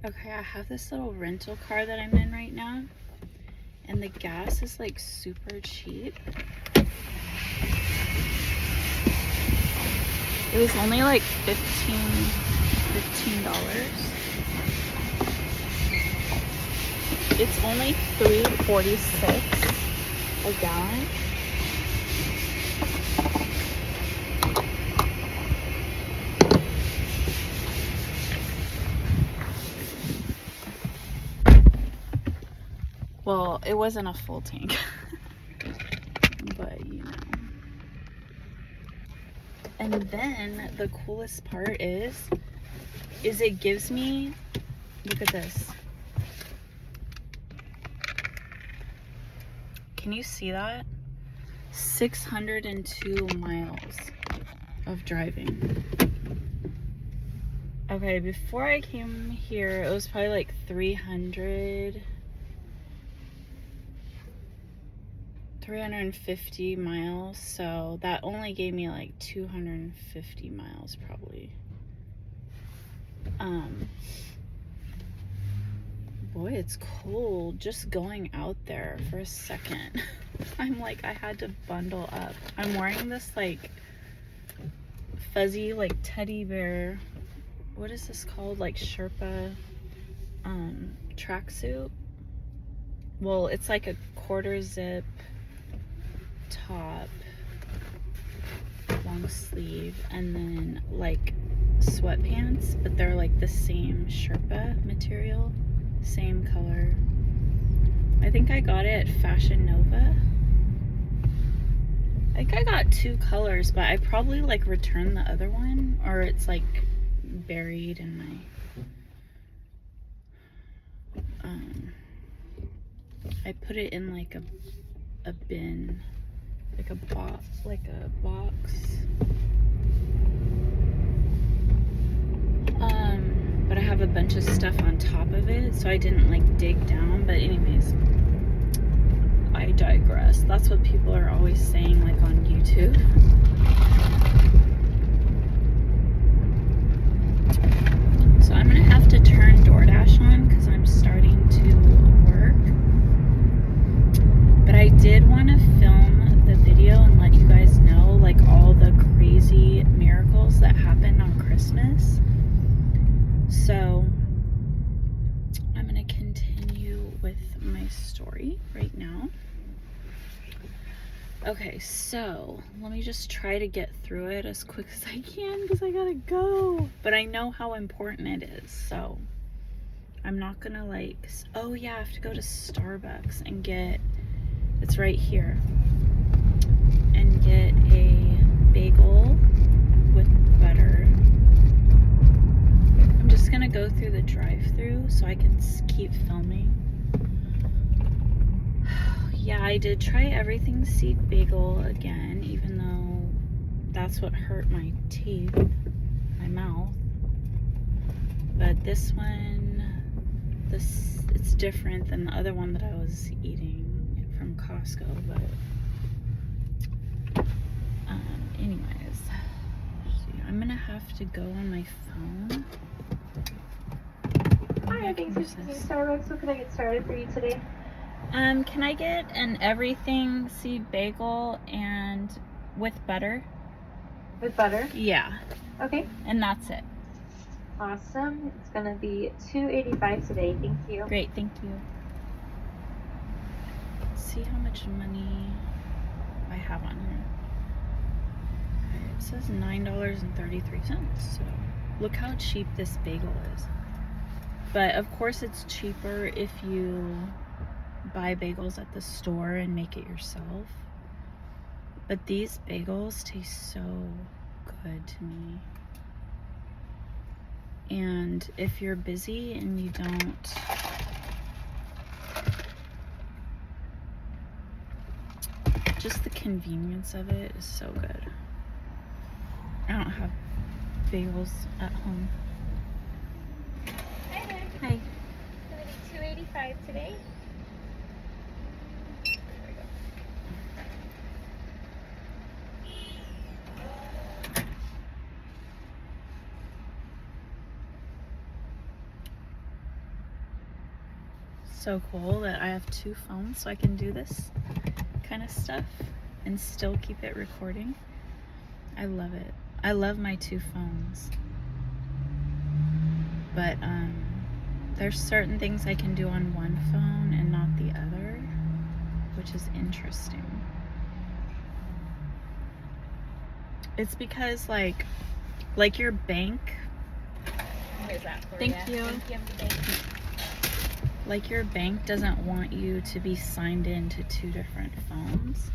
Okay, I have this little rental car that I'm in right now, and the gas is like super cheap. It was only like $15. It's only $3.46 a gallon. Well, it wasn't a full tank, but you know. And then the coolest part is it gives me, look at this. Can you see that? 602 miles of driving. Okay, before I came here, it was probably like 350 miles, so that only gave me like 250 miles probably. Boy, it's cold just going out there for a second. I'm like, I had to bundle up. I'm wearing this like fuzzy like teddy bear, what is this called, like Sherpa tracksuit. Well, it's like a quarter zip top, long sleeve, and then like sweatpants, but they're like the same Sherpa material, same color. I think I got it at Fashion Nova. I think I got 2 colors, but I probably like returned the other one, or it's like buried in my I put it in like a bin, like a box, but I have a bunch of stuff on top of it, so I didn't like dig down. But anyways, I digress. That's what people are always saying, like on YouTube. So I'm gonna have to turn DoorDash on because I'm starting to work. But I did want to film the video and let you guys know like all the crazy miracles that happened on Christmas. So I'm gonna continue with my story right now. Okay, so let me just try to get through it as quick as I can because I gotta go. But I know how important it is, so I'm not gonna like, oh yeah, I have to go to Starbucks and get, it's right here, and get a bagel with butter. I'm just gonna go through the drive-thru so I can keep filming. Yeah, I did try everything seed bagel again, even though that's what hurt my teeth, my mouth. But this one, it's different than the other one that I was eating from Costco. But anyways, I'm gonna have to go on my phone. Hi, thanks for choosing Starbucks. What can I get started for you today? Can I get an everything seed bagel and with butter? With butter? Yeah. Okay. And that's it. Awesome. It's gonna be $2.85 today. Thank you. Great, thank you. Let's see how much money I have on here. It says $9.33. So look how cheap this bagel is. But of course it's cheaper if you buy bagels at the store and make it yourself. But these bagels taste so good to me. And if you're busy and you don't just the convenience of it is so good. I don't have bagels at home. Hi there. Hi. It's gonna be $2.85 today. so cool that I have 2 phones so I can do this kind of stuff and still keep it recording. I love it. I love my 2 phones. But there's certain things I can do on one phone and not the other, which is interesting. It's because like your bank. What is that for? Thank you. Like your bank doesn't want you to be signed in to 2 different phones.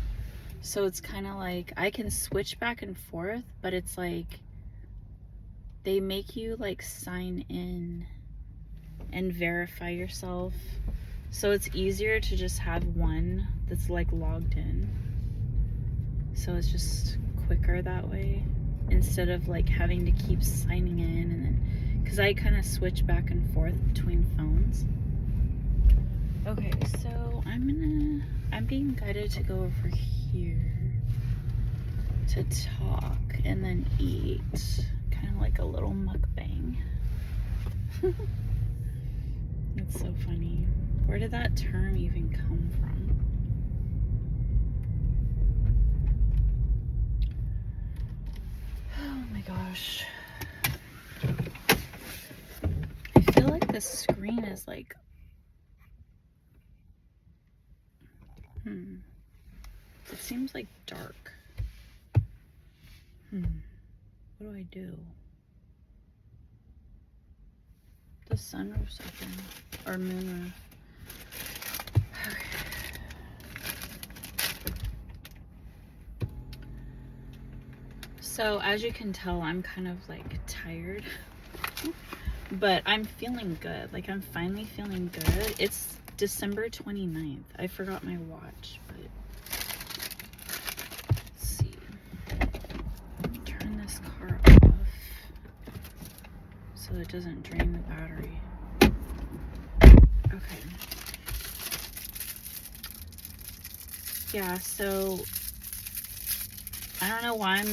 So it's kind of like I can switch back and forth, but it's like they make you like sign in and verify yourself. So it's easier to just have one that's like logged in. So it's just quicker that way instead of like having to keep signing in and then, because I kind of switch back and forth between phones. Okay, so I'm being guided to go over here to talk and then eat, kind of like a little mukbang. That's so funny. Where did that term even come from? Oh my gosh. I feel like the screen is like, it seems like dark. What do I do? The sunroof's open, or moonroof. Okay. So as you can tell, I'm kind of like tired, but I'm feeling good. Like I'm finally feeling good. It's December 29th. I forgot my watch, but let's see. Turn this car off so it doesn't drain the battery. Okay. Yeah, so I don't know why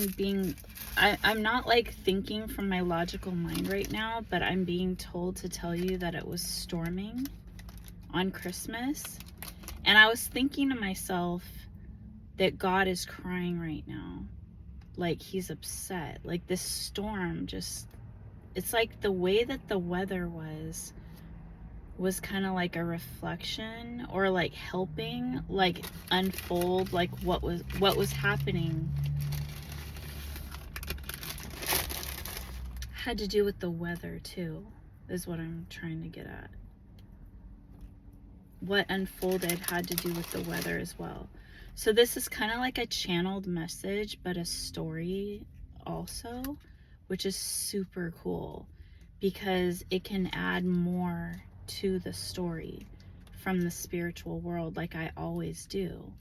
I'm not like thinking from my logical mind right now, but I'm being told to tell you that it was storming on Christmas. And I was thinking to myself that God is crying right now. Like he's upset. Like this storm just, it's like the way that the weather was kind of like a reflection or like helping like unfold like what was happening had to do with the weather too, is what I'm trying to get at. What unfolded had to do with the weather as well. So this is kind of like a channeled message, but a story also, which is super cool because it can add more to the story from the spiritual world like I always do,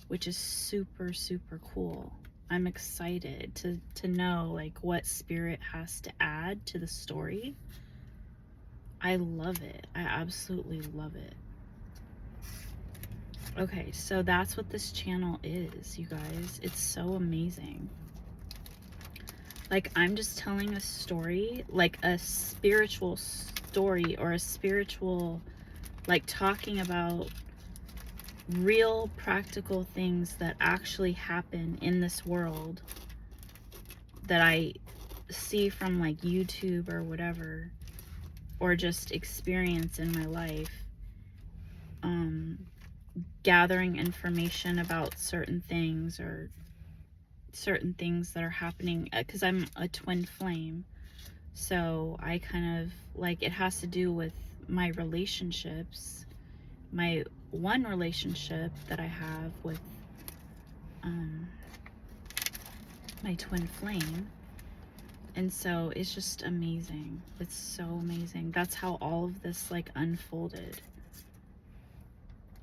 which is super, super cool. I'm excited to know like what spirit has to add to the story. I love it. I absolutely love it. Okay, so that's what this channel is, you guys. It's so amazing. Like I'm just telling a story, like a spiritual story or a spiritual, like talking about real practical things that actually happen in this world that I see from like YouTube or whatever, or just experience in my life, gathering information about certain things or certain things that are happening, because I'm a twin flame, so I kind of like, it has to do with my relationships, my one relationship that I have with my twin flame. And so it's just amazing. It's so amazing. That's how all of this like unfolded.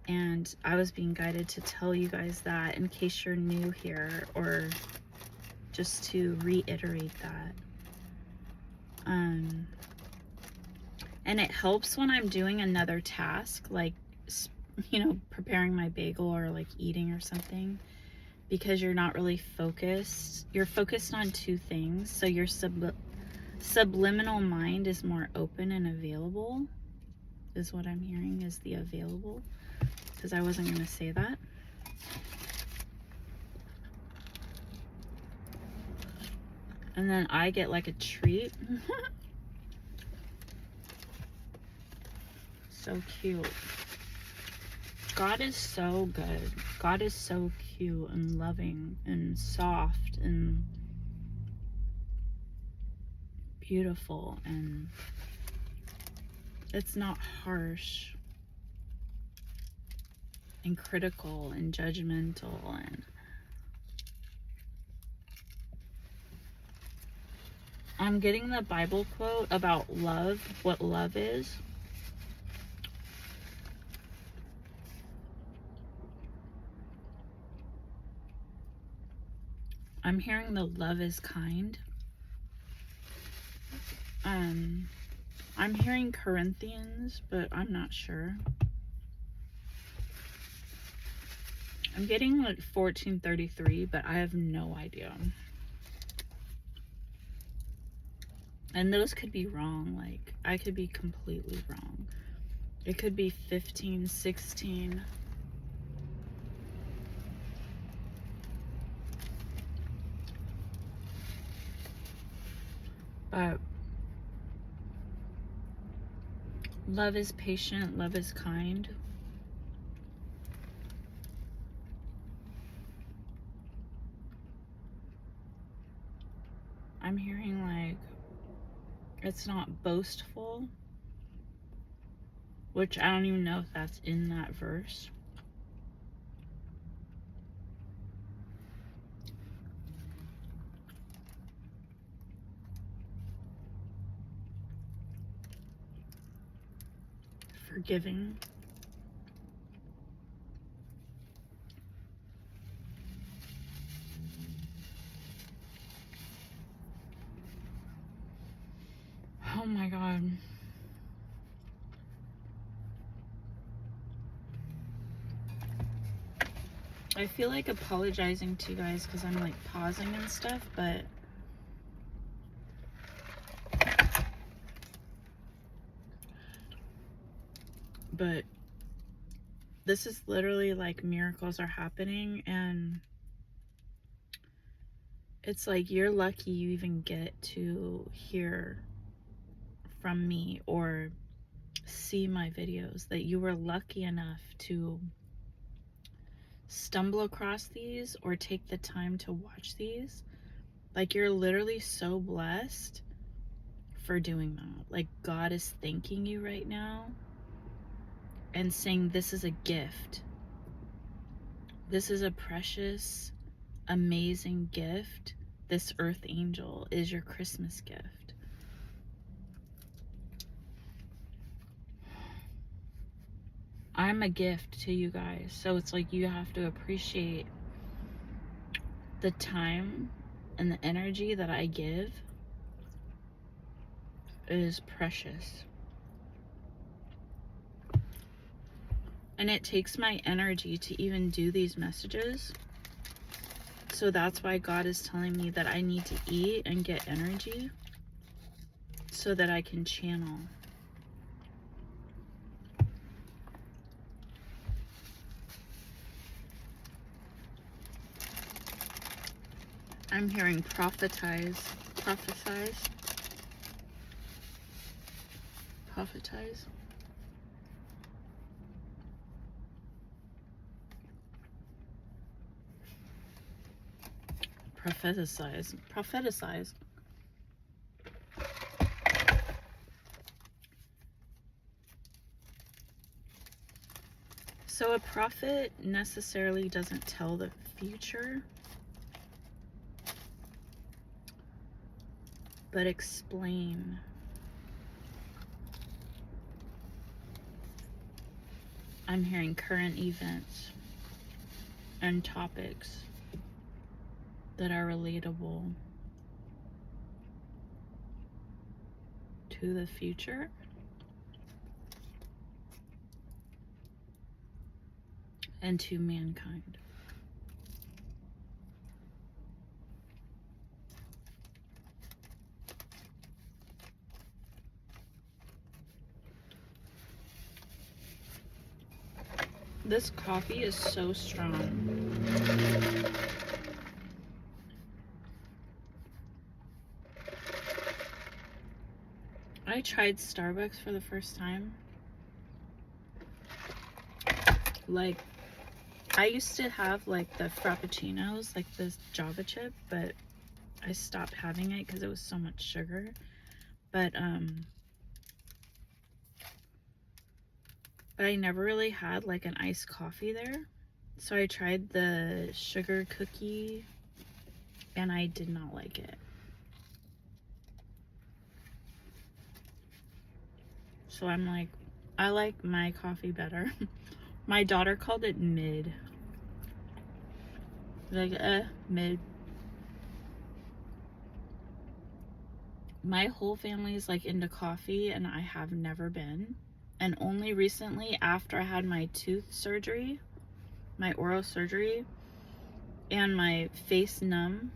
And I was being guided to tell you guys that in case you're new here, or just to reiterate that. And it helps when I'm doing another task, like, you know, preparing my bagel or like eating or something, because you're not really focused. You're focused on 2 things. So your subliminal mind is more open and available, is what I'm hearing is the available, because I wasn't going to say that. And then I get like a treat. So cute. God is so good. God is so cute and loving and soft and beautiful, and it's not harsh and critical and judgmental. And I'm getting the Bible quote about love, what love is. I'm hearing the love is kind. I'm hearing Corinthians, but I'm not sure. I'm getting like 1433, but I have no idea. And those could be wrong. Like, I could be completely wrong. It could be 1516. But love is patient, love is kind. I'm hearing like it's not boastful, which I don't even know if that's in that verse. Forgiving. Oh my God. I feel like apologizing to you guys because I'm like pausing and stuff, but this is literally like miracles are happening, and it's like you're lucky you even get to hear from me or see my videos, that you were lucky enough to stumble across these or take the time to watch these. Like, you're literally so blessed for doing that. Like, God is thanking you right now and saying this is a gift. This is a precious, amazing gift. This earth angel is your Christmas gift. I'm a gift to you guys. So it's like you have to appreciate the time and the energy that I give. It is precious. And it takes my energy to even do these messages. So that's why God is telling me that I need to eat and get energy so that I can channel. I'm hearing prophetize. Prophesize. So a prophet necessarily doesn't tell the future, but explain. I'm hearing current events and topics that are relatable to the future and to mankind. This coffee is so strong. I tried Starbucks for the first time. Like, I used to have like the Frappuccinos, like this Java chip, but I stopped having it because it was so much sugar. But I never really had like an iced coffee there. So I tried the sugar cookie and I did not like it. So I'm like, I like my coffee better. My daughter called it mid. Like, mid. My whole family is like into coffee and I have never been. And only recently, after I had my tooth surgery, my oral surgery, and my face numb,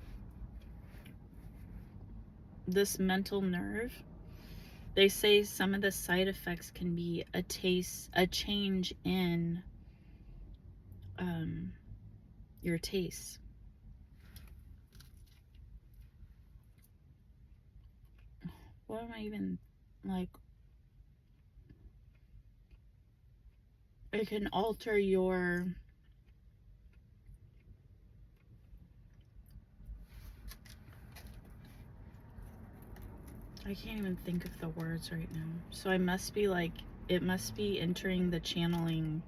this mental nerve, they say some of the side effects can be a change in your taste. What am I even, like, it can alter your I can't even think of the words right now. So I must be like, it must be entering the channeling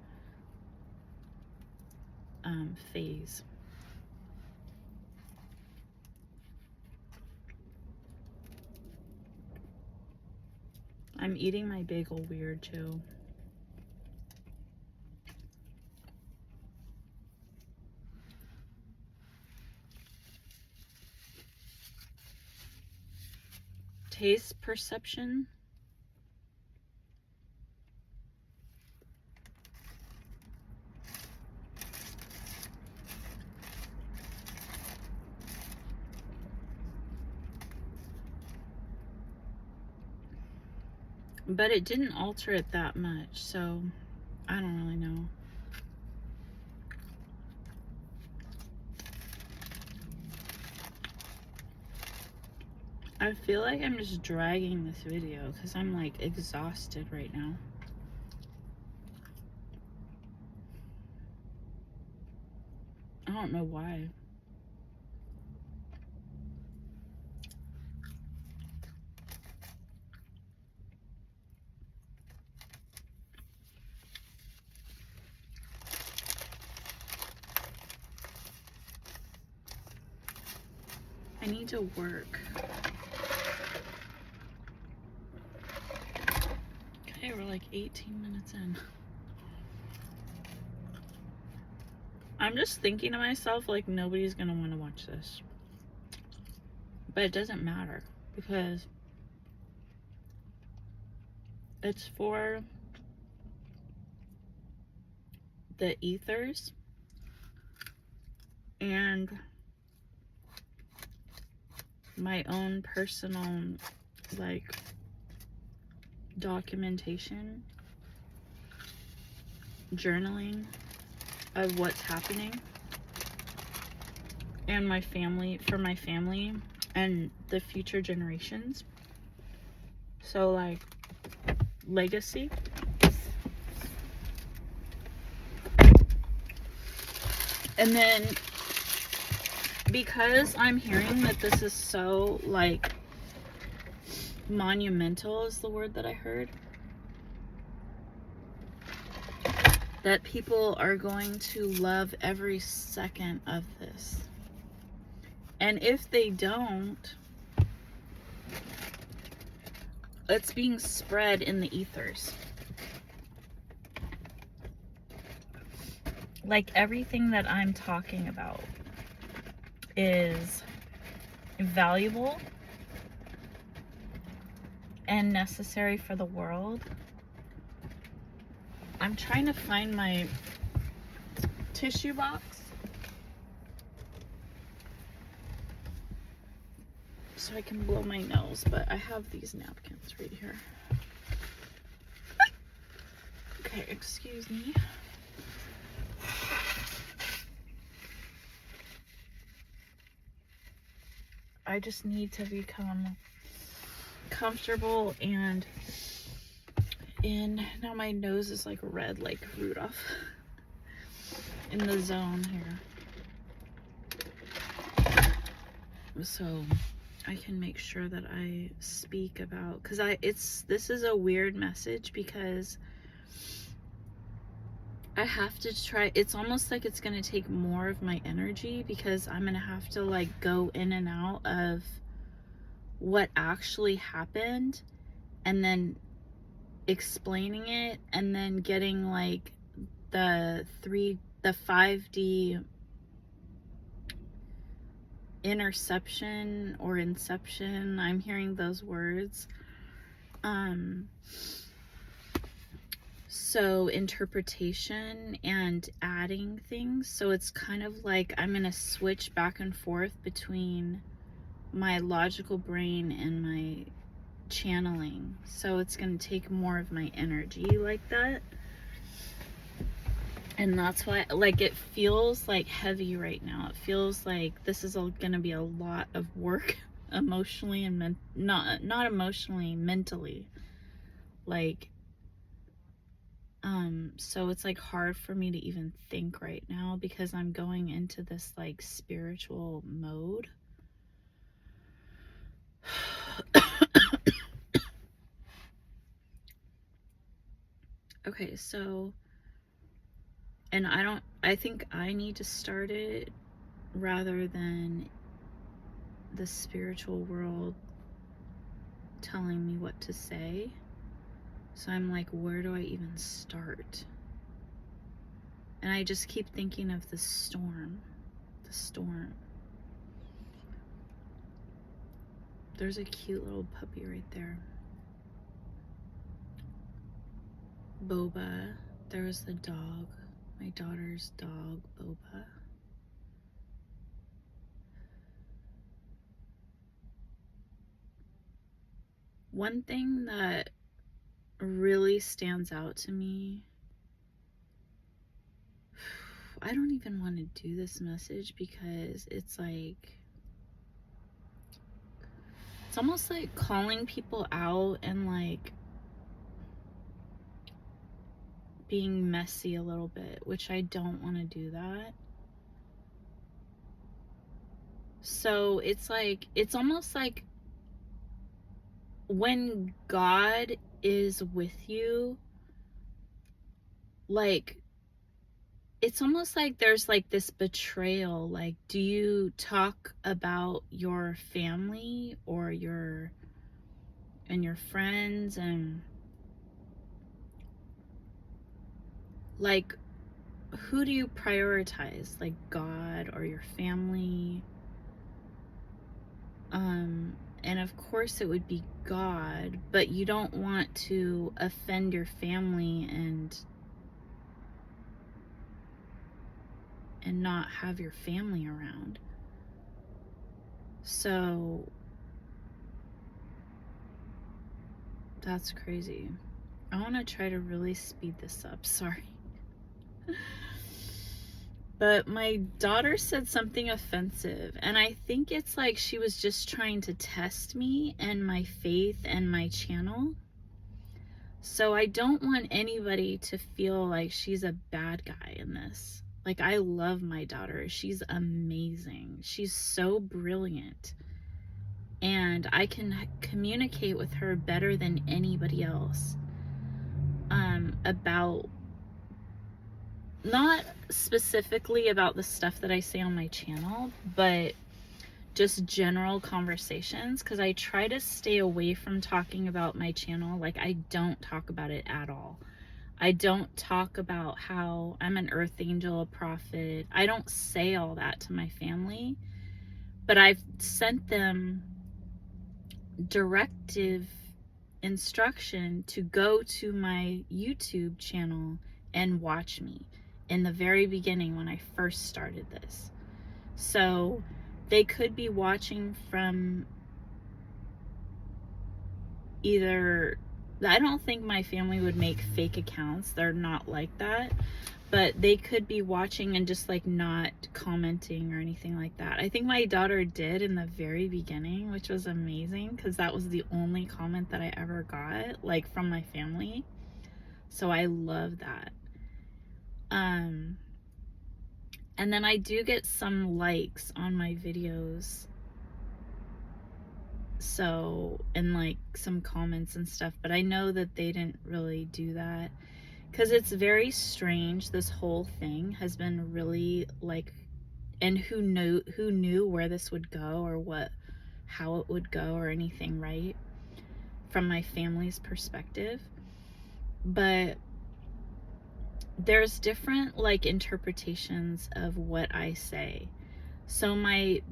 phase. I'm eating my bagel weird too. Taste perception. But it didn't alter it that much, so I don't really know. I feel like I'm just dragging this video because I'm like exhausted right now. I don't know why. I need to work. Okay, we're like 18 minutes in. I'm just thinking to myself, like, nobody's gonna want to watch this. But it doesn't matter because it's for the ethers and my own personal, like, documentation, journaling of what's happening, and my family, for my family and the future generations. So, like, legacy. And then because I'm hearing that this is so, like, monumental is the word that I heard, that people are going to love every second of this. And if they don't, it's being spread in the ethers. Like, everything that I'm talking about is valuable and necessary for the world. I'm trying to find my tissue box so I can blow my nose, but I have these napkins right here. Okay, excuse me. I just need to become comfortable and now my nose is like red like Rudolph. In the zone here. So I can make sure that I speak about, because this is a weird message because I have to try. It's almost like it's going to take more of my energy because I'm going to have to like go in and out of what actually happened and then explaining it and then getting like the 5D interception or inception. I'm hearing those words. So interpretation and adding things. So it's kind of like I'm going to switch back and forth between my logical brain and my channeling. So it's going to take more of my energy like that. And that's why, like, it feels like heavy right now. It feels like this is going to be a lot of work emotionally and not emotionally, mentally. Like, so it's like hard for me to even think right now because I'm going into this like spiritual mode. Okay, so, and I think I need to start it rather than the spiritual world telling me what to say. So I'm like, where do I even start? And I just keep thinking of the storm. The storm. There's a cute little puppy right there. Boba. There was the dog. My daughter's dog, Boba. One thing that really stands out to me, I don't even want to do this message because it's like, it's almost like calling people out and like being messy a little bit, which I don't want to do that. So it's like, it's almost like when God is with you, like, it's almost like there's like this betrayal. Like, do you talk about your family or your friends, and like, who do you prioritize? Like God or your family? And of course it would be God, but you don't want to offend your family and not have your family around. So that's crazy. I want to try to really speed this up. Sorry. But my daughter said something offensive, and I think it's like she was just trying to test me and my faith and my channel. So I don't want anybody to feel like she's a bad guy in this. Like, I love my daughter. She's amazing. She's so brilliant. And I can communicate with her better than anybody else about, not specifically about the stuff that I say on my channel, but just general conversations, because I try to stay away from talking about my channel. Like, I don't talk about it at all. I don't talk about how I'm an earth angel, a prophet. I don't say all that to my family, but I've sent them directive instruction to go to my YouTube channel and watch me in the very beginning when I first started this. So they could be watching from either I don't think my family would make fake accounts. They're not like that. But they could be watching and just like not commenting or anything like that. I think my daughter did in the very beginning, which was amazing because that was the only comment that I ever got, like, from my family. So I love that. And then I do get some likes on my videos. So, and like some comments and stuff, but I know that they didn't really do that. Because it's very strange. This whole thing has been really like, and who knew where this would go or how it would go or anything, right? From my family's perspective. But there's different like interpretations of what I say. So my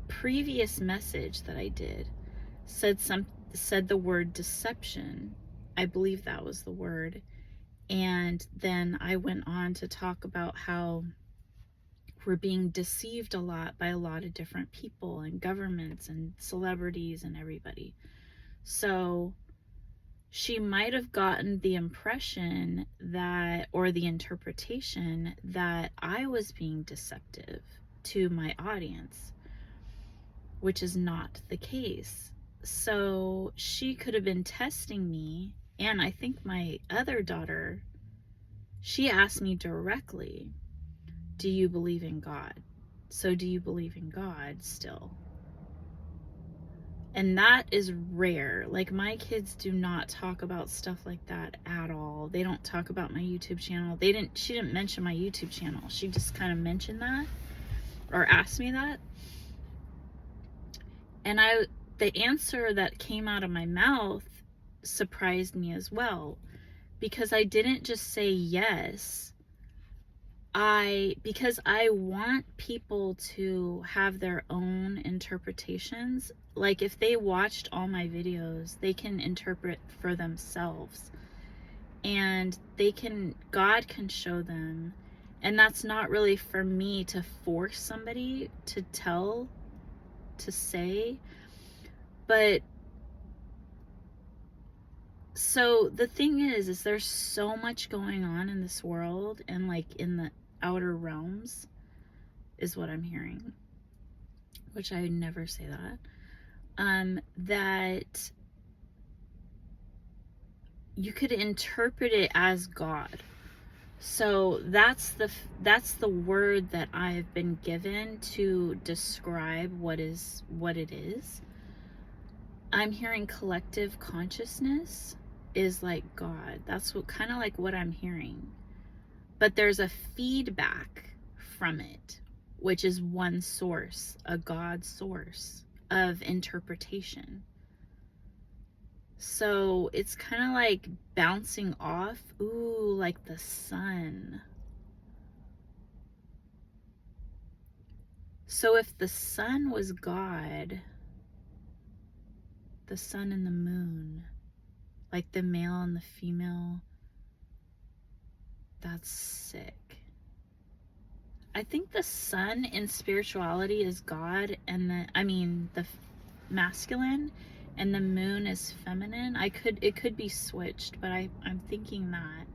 previous message that I did said the word deception. I believe that was the word. And then I went on to talk about how we're being deceived a lot by a lot of different people and governments and celebrities and everybody. So she might have gotten the impression that, or the interpretation that I was being deceptive to my audience, which is not the case. So she could have been testing me. And I think my other daughter, she asked me directly, do you believe in God? So do you believe in God still? And that is rare. Like, my kids do not talk about stuff like that at all. They don't talk about my YouTube channel. She didn't mention my YouTube channel. She just kind of mentioned that or asked me that. And the answer that came out of my mouth surprised me as well, because I didn't just say yes. Because I want people to have their own interpretations. Like, if they watched all my videos, they can interpret for themselves, and God can show them. And that's not really for me to force somebody to say. But so the thing is there's so much going on in this world, and like in the outer realms is what I'm hearing, which I never say that, that you could interpret it as God. So that's the word that I've been given to describe what it is. I'm hearing collective consciousness is like God. That's kind of like what I'm hearing. But there's a feedback from it, which is one source, a God source of interpretation. So it's kind of like bouncing off, like the sun. So if the sun was God, the sun and the moon, like the male and the female, that's sick. I think the sun in spirituality is God, and the masculine, and the moon is feminine. It could be switched, but I'm thinking that.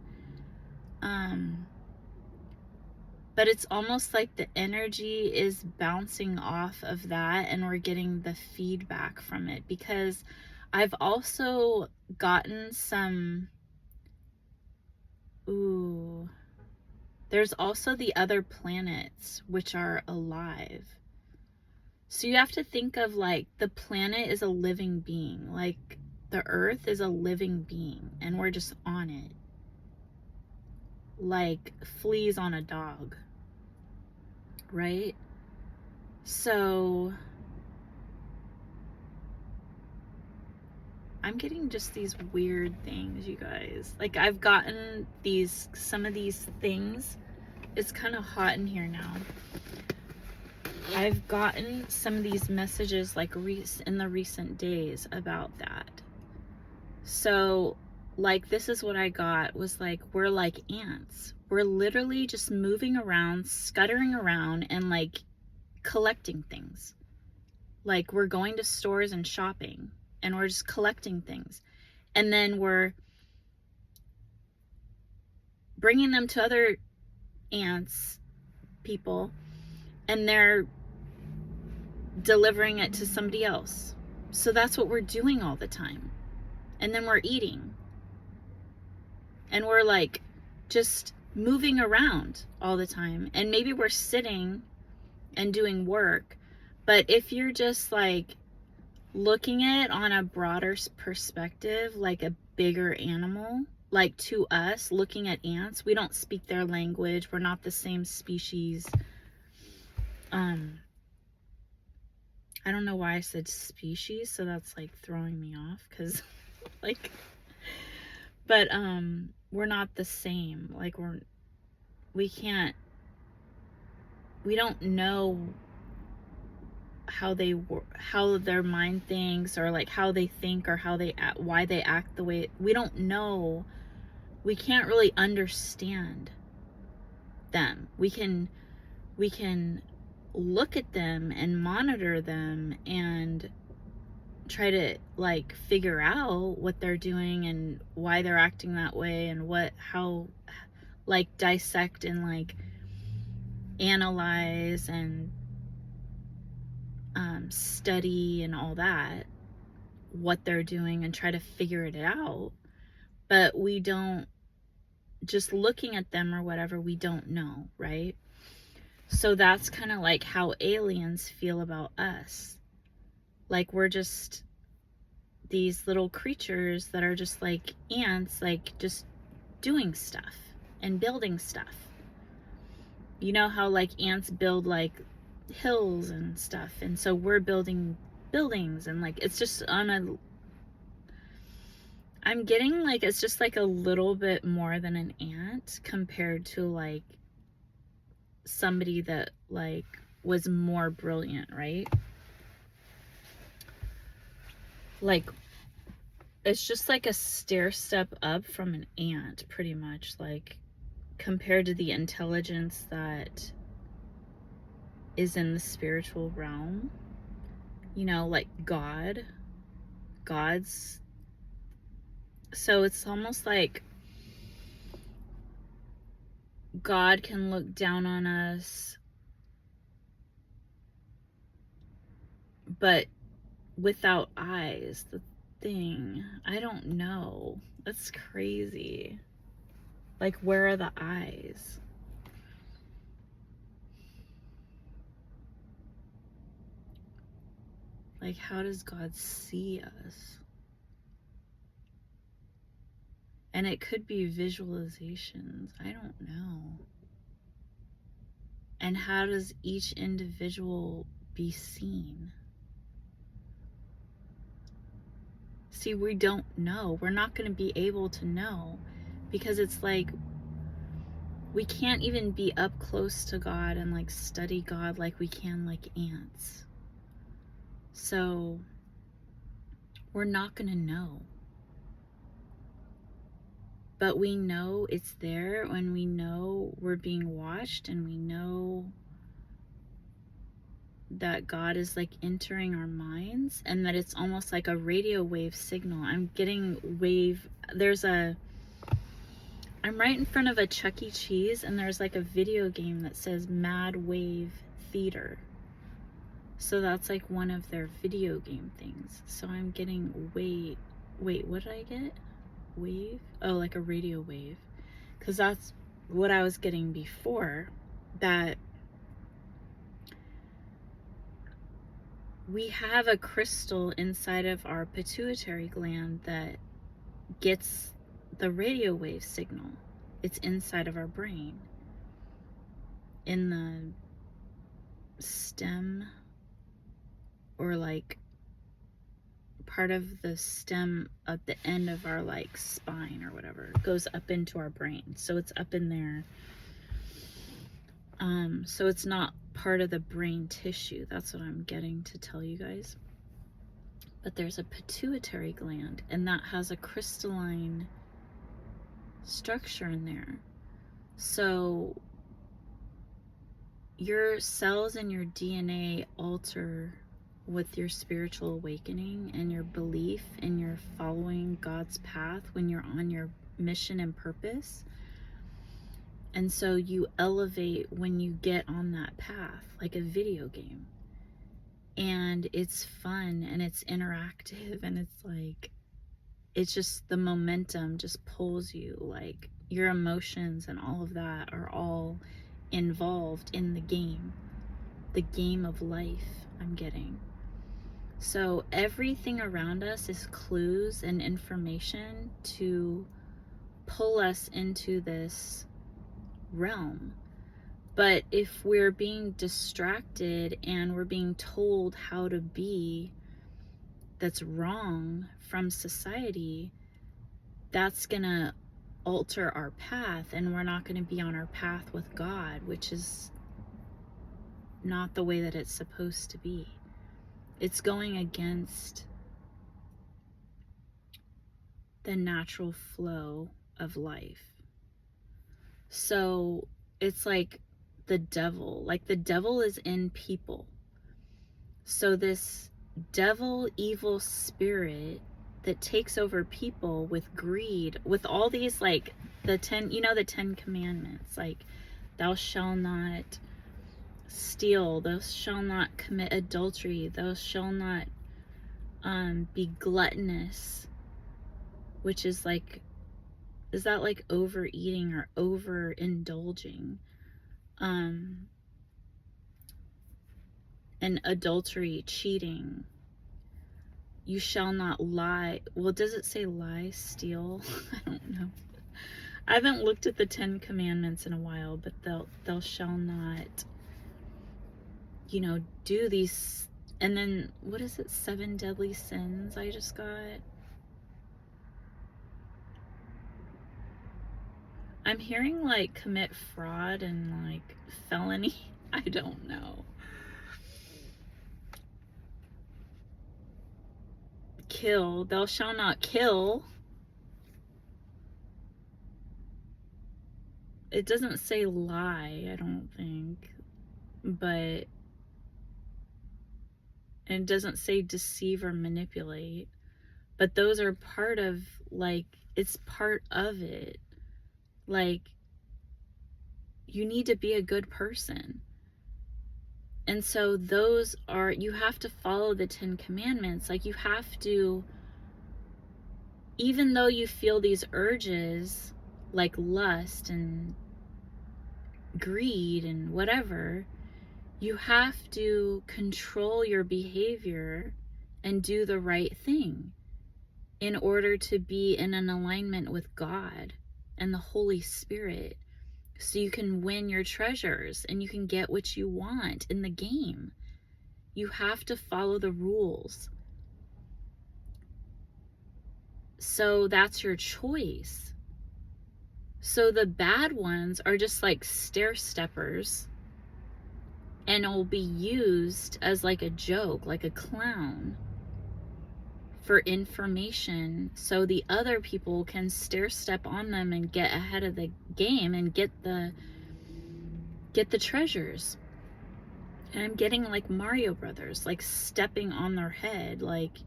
But it's almost like the energy is bouncing off of that, and we're getting the feedback from it, because I've also gotten some, there's also the other planets which are alive. So you have to think of, like, the planet is a living being. Like, the earth is a living being, and we're just on it. Like fleas on a dog. Right? So I'm getting just these weird things, you guys. Like, I've gotten some of these things. It's kind of hot in here now. I've gotten some of these messages like in the recent days about that. So, like, this is what I got, was like, we're like ants. We're literally just moving around, scuttering around, and like collecting things. Like, we're going to stores and shopping, and we're just collecting things. And then we're bringing them to other ants, people, and they're delivering it to somebody else. So that's what we're doing all the time. And then we're eating. And we're like just moving around all the time. And maybe we're sitting and doing work. But if you're just like looking at it on a broader perspective, like a bigger animal, like to us, looking at ants, we don't speak their language. We're not the same species. I don't know why I said species, so that's like throwing me off, because like, but we're not the same. Like we don't know how their mind thinks, or like how they think, or how they act, why they act the way. We don't know. We can't really understand them. We can look at them and monitor them and try to like figure out what they're doing and why they're acting that way, and how like dissect and like analyze and study and all that, what they're doing, and try to figure it out. But we don't, just looking at them or whatever, we don't know, right? So that's kind of like how aliens feel about us. Like we're just these little creatures that are just like ants, like just doing stuff and building stuff. You know how like ants build like hills and stuff, and so we're building buildings, and like it's just I'm getting like it's just like a little bit more than an ant compared to like somebody that like was more brilliant, right? Like it's just like a stair step up from an ant, pretty much, like compared to the intelligence that is in the spiritual realm. You know, like God's. So it's almost like God can look down on us, but without eyes. The thing, I don't know. That's crazy. Like, where are the eyes? Like, how does God see us? And it could be visualizations. I don't know. And how does each individual be seen? See, we don't know. We're not going to be able to know, because it's like we can't even be up close to God and like study God like we can like ants. So we're not going to know. But we know it's there, and we know we're being watched, and we know that God is like entering our minds, and that it's almost like a radio wave signal. I'm getting wave. I'm right in front of a Chuck E. Cheese, and there's like a video game that says Mad Wave Theater. So that's like one of their video game things. So I'm getting wait, what did I get? Wave? Oh, like a radio wave. Because that's what I was getting before, that we have a crystal inside of our pituitary gland that gets the radio wave signal. It's inside of our brain, in the stem, or like part of the stem at the end of our like spine or whatever. It goes up into our brain, so it's up in there. So it's not part of the brain tissue. That's what I'm getting to tell you guys. But there's a pituitary gland, and that has a crystalline structure in there. So your cells and your DNA alter with your spiritual awakening and your belief and your following God's path when you're on your mission and purpose. And so you elevate when you get on that path, like a video game. And it's fun and it's interactive and it's like, it's just the momentum just pulls you, like your emotions and all of that are all involved in the game of life I'm getting. So everything around us is clues and information to pull us into this realm. But if we're being distracted and we're being told how to be that's wrong from society, that's gonna alter our path, and we're not gonna be on our path with God, which is not the way that it's supposed to be. It's going against the natural flow of life. So it's like the devil is in people. So this devil, evil spirit that takes over people with greed, with all these, like the 10 commandments, like thou shalt not steal, thou shalt not commit adultery, thou shalt not be gluttonous, which is like, is that like overeating or overindulging? And adultery, cheating. You shall not lie. Well, does it say lie, steal? I don't know. I haven't looked at the 10 commandments in a while, but thou shall not, do these. And then, what is it? 7 deadly sins I just got. I'm hearing like commit fraud and like felony. I don't know. Kill. Thou shalt not kill. It doesn't say lie, I don't think. But it doesn't say deceive or manipulate. But those are part of, like, it's part of it. Like, you need to be a good person. And so those are, you have to follow the 10 commandments. Like, you have to, even though you feel these urges, like lust and greed and whatever, you have to control your behavior and do the right thing in order to be in an alignment with God and the Holy Spirit, so you can win your treasures and you can get what you want in the game. You have to follow the rules. So that's your choice. So the bad ones are just like stair steppers, and it will be used as like a joke, like a clown, for information, so the other people can stair step on them and get ahead of the game and get the treasures. And I'm getting like Mario Brothers, like stepping on their head, like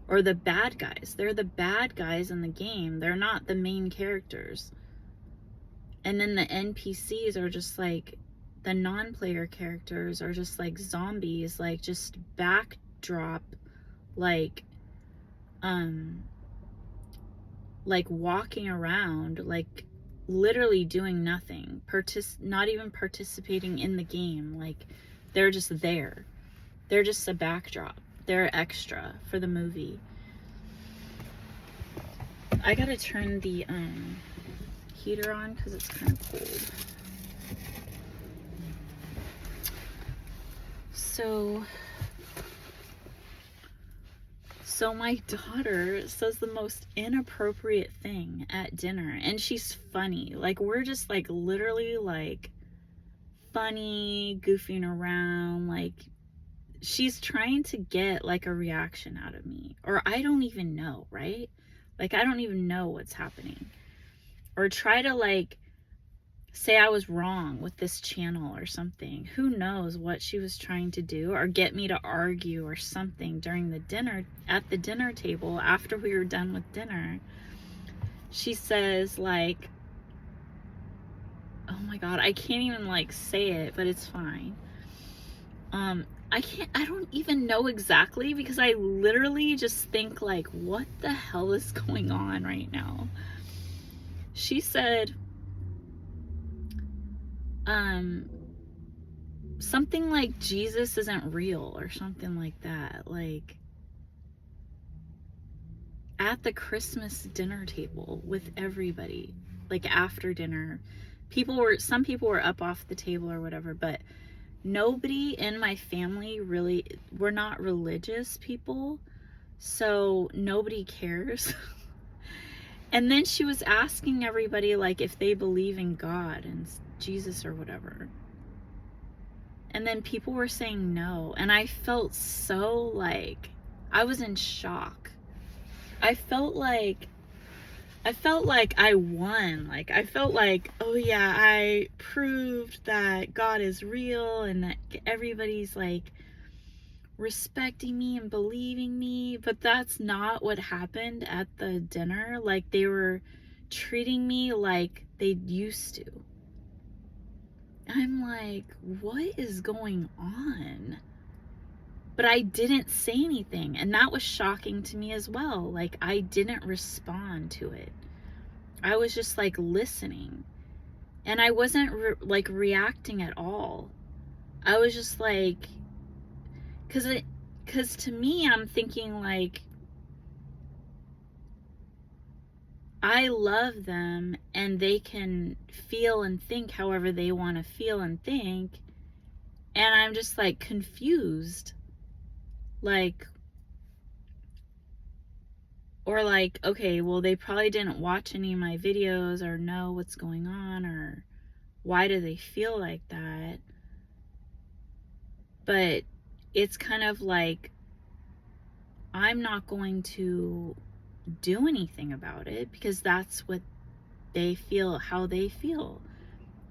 or the bad guys. They're the bad guys in the game. They're not the main characters. And then the NPCs are just like, the non-player characters are just like zombies, like just backdrop, like walking around, like literally doing nothing, not even participating in the game. Like, they're just there. They're just a backdrop. They're extra for the movie. I gotta turn the heater on because it's kind of cold. So my daughter says the most inappropriate thing at dinner, and she's funny. Like, we're just like literally like funny, goofing around. Like, she's trying to get like a reaction out of me, or I don't even know, right? Like, I don't even know what's happening, or try to like say I was wrong with this channel or something. Who knows what she was trying to do, or get me to argue or something during the dinner, at the dinner table after we were done with dinner. She says, like, oh my God, I can't even like say it, but it's fine. I don't even know exactly, because I literally just think like, what the hell is going on right now? She said, something like Jesus isn't real or something like that. Like, at the Christmas dinner table with everybody, like after dinner, some people were up off the table or whatever, but nobody in my family really, we're not religious people, so nobody cares. And then she was asking everybody like if they believe in God and Jesus or whatever. And then people were saying no. And I felt so like, I was in shock. I felt like I won. Like, I felt like, oh yeah, I proved that God is real and that everybody's like respecting me and believing me. But that's not what happened at the dinner. Like, they were treating me like they used to. I'm like, what is going on? But I didn't say anything, and that was shocking to me as well. Like, I didn't respond to it. I was just like listening, and I wasn't reacting at all. I was just like, cause to me, I'm thinking like, I love them and they can feel and think however they want to feel and think. And I'm just like confused. Like, or like, okay, well, they probably didn't watch any of my videos or know what's going on, or why do they feel like that? But it's kind of like, I'm not going to do anything about it because that's what they feel, how they feel.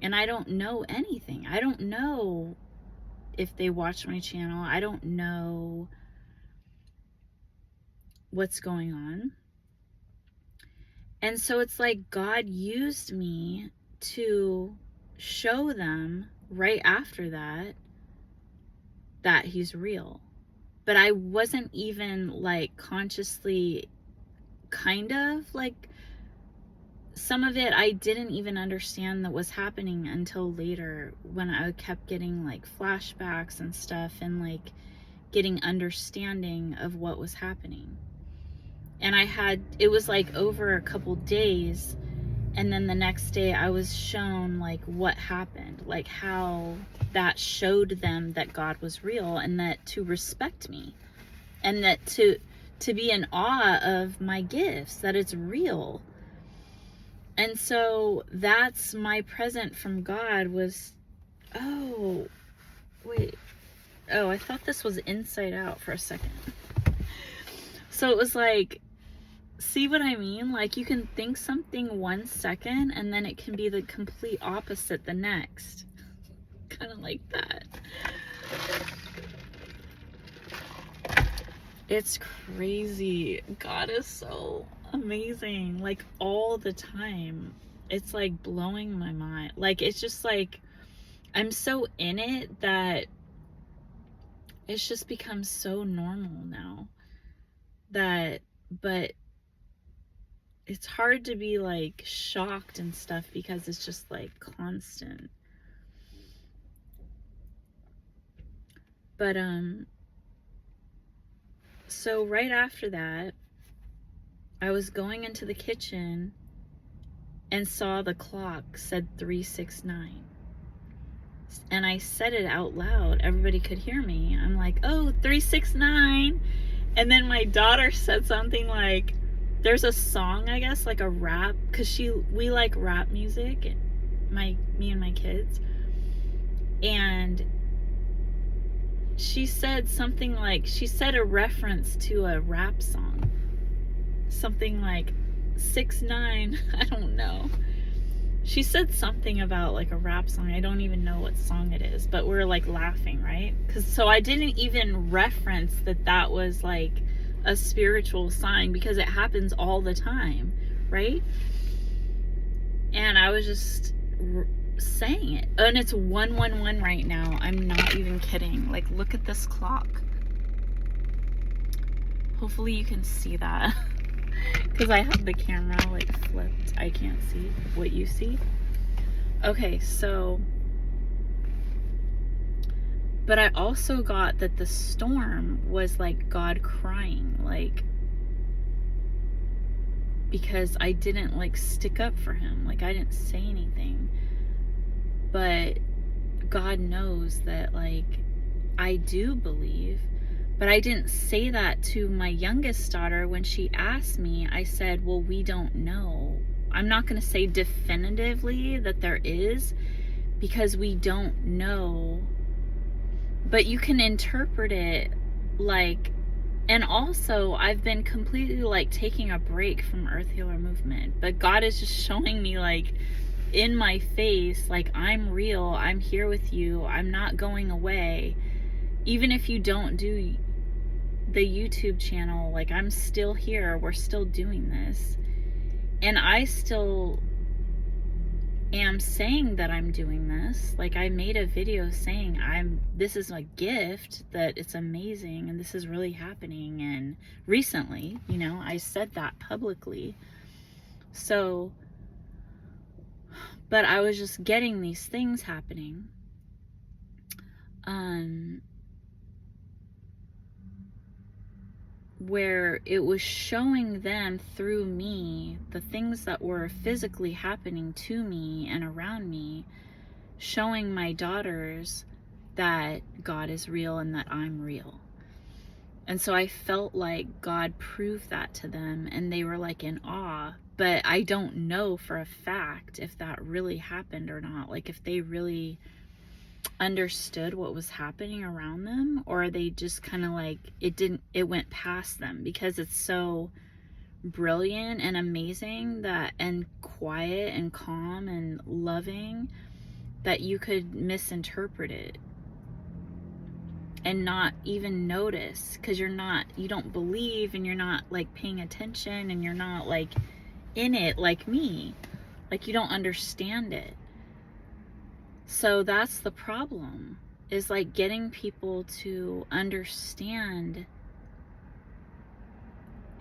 And I don't know anything. I don't know if they watch my channel. I don't know what's going on. And so it's like God used me to show them right after that he's real. But I wasn't even like consciously, kind of like, some of it I didn't even understand that was happening until later, when I kept getting like flashbacks and stuff, and like getting understanding of what was happening. And it was like over a couple days, and then the next day I was shown like what happened, like how that showed them that God was real, and that to respect me, and that to be in awe of my gifts, that it's real. And so that's my present from God was, oh, wait. Oh, I thought this was inside out for a second. So it was like, see what I mean? Like, you can think something 1 second and then it can be the complete opposite the next. Kind of like that. It's crazy. God is so amazing. Like, all the time. It's like blowing my mind. Like, it's just like, I'm so in it that it's just become so normal now. But it's hard to be like shocked and stuff because it's just like constant. But so right after that, I was going into the kitchen and saw the clock said 369. And I said it out loud. Everybody could hear me. I'm like, oh, 369. And then my daughter said something like, there's a song, I guess, like a rap, because we like rap music, me and my kids. And she said something like, she said a reference to a rap song. Something like 6ix9ine, I don't know. She said something about like a rap song. I don't even know what song it is, but we're like laughing, right? So I didn't even reference that was like a spiritual sign, because it happens all the time, right? And I was just saying it. And it's 111 right now. I'm not even kidding. Like, look at this clock. Hopefully you can see that. Because I have the camera like flipped. I can't see what you see. Okay, so, but I also got that the storm was like God crying, like, because I didn't like stick up for him. Like, I didn't say anything. But God knows that, like, I do believe. But I didn't say that to my youngest daughter when she asked me. I said, well, we don't know. I'm not going to say definitively that there is, because we don't know. But you can interpret it like, and also I've been completely like taking a break from Earth Healer Movement. But God is just showing me like in my face, like, I'm real. I'm here with you. I'm not going away. Even if you don't do the YouTube channel, like, I'm still here. We're still doing this. And I still am saying that I'm doing this. Like, I made a video saying this is a gift, that it's amazing and this is really happening. And recently, you know, I said that publicly. So, but I was just getting these things happening. Where it was showing them through me the things that were physically happening to me and around me, showing my daughters that God is real and that I'm real. And so I felt like God proved that to them, and they were like in awe. But I don't know for a fact if that really happened or not. Like, if they really understood what was happening around them, or they just kind of like it went past them, because it's so brilliant and amazing, that, and quiet and calm and loving, that you could misinterpret it and not even notice, because you don't believe, and you're not like paying attention, and you're not like in it like me, like you don't understand it. So that's the problem, is like getting people to understand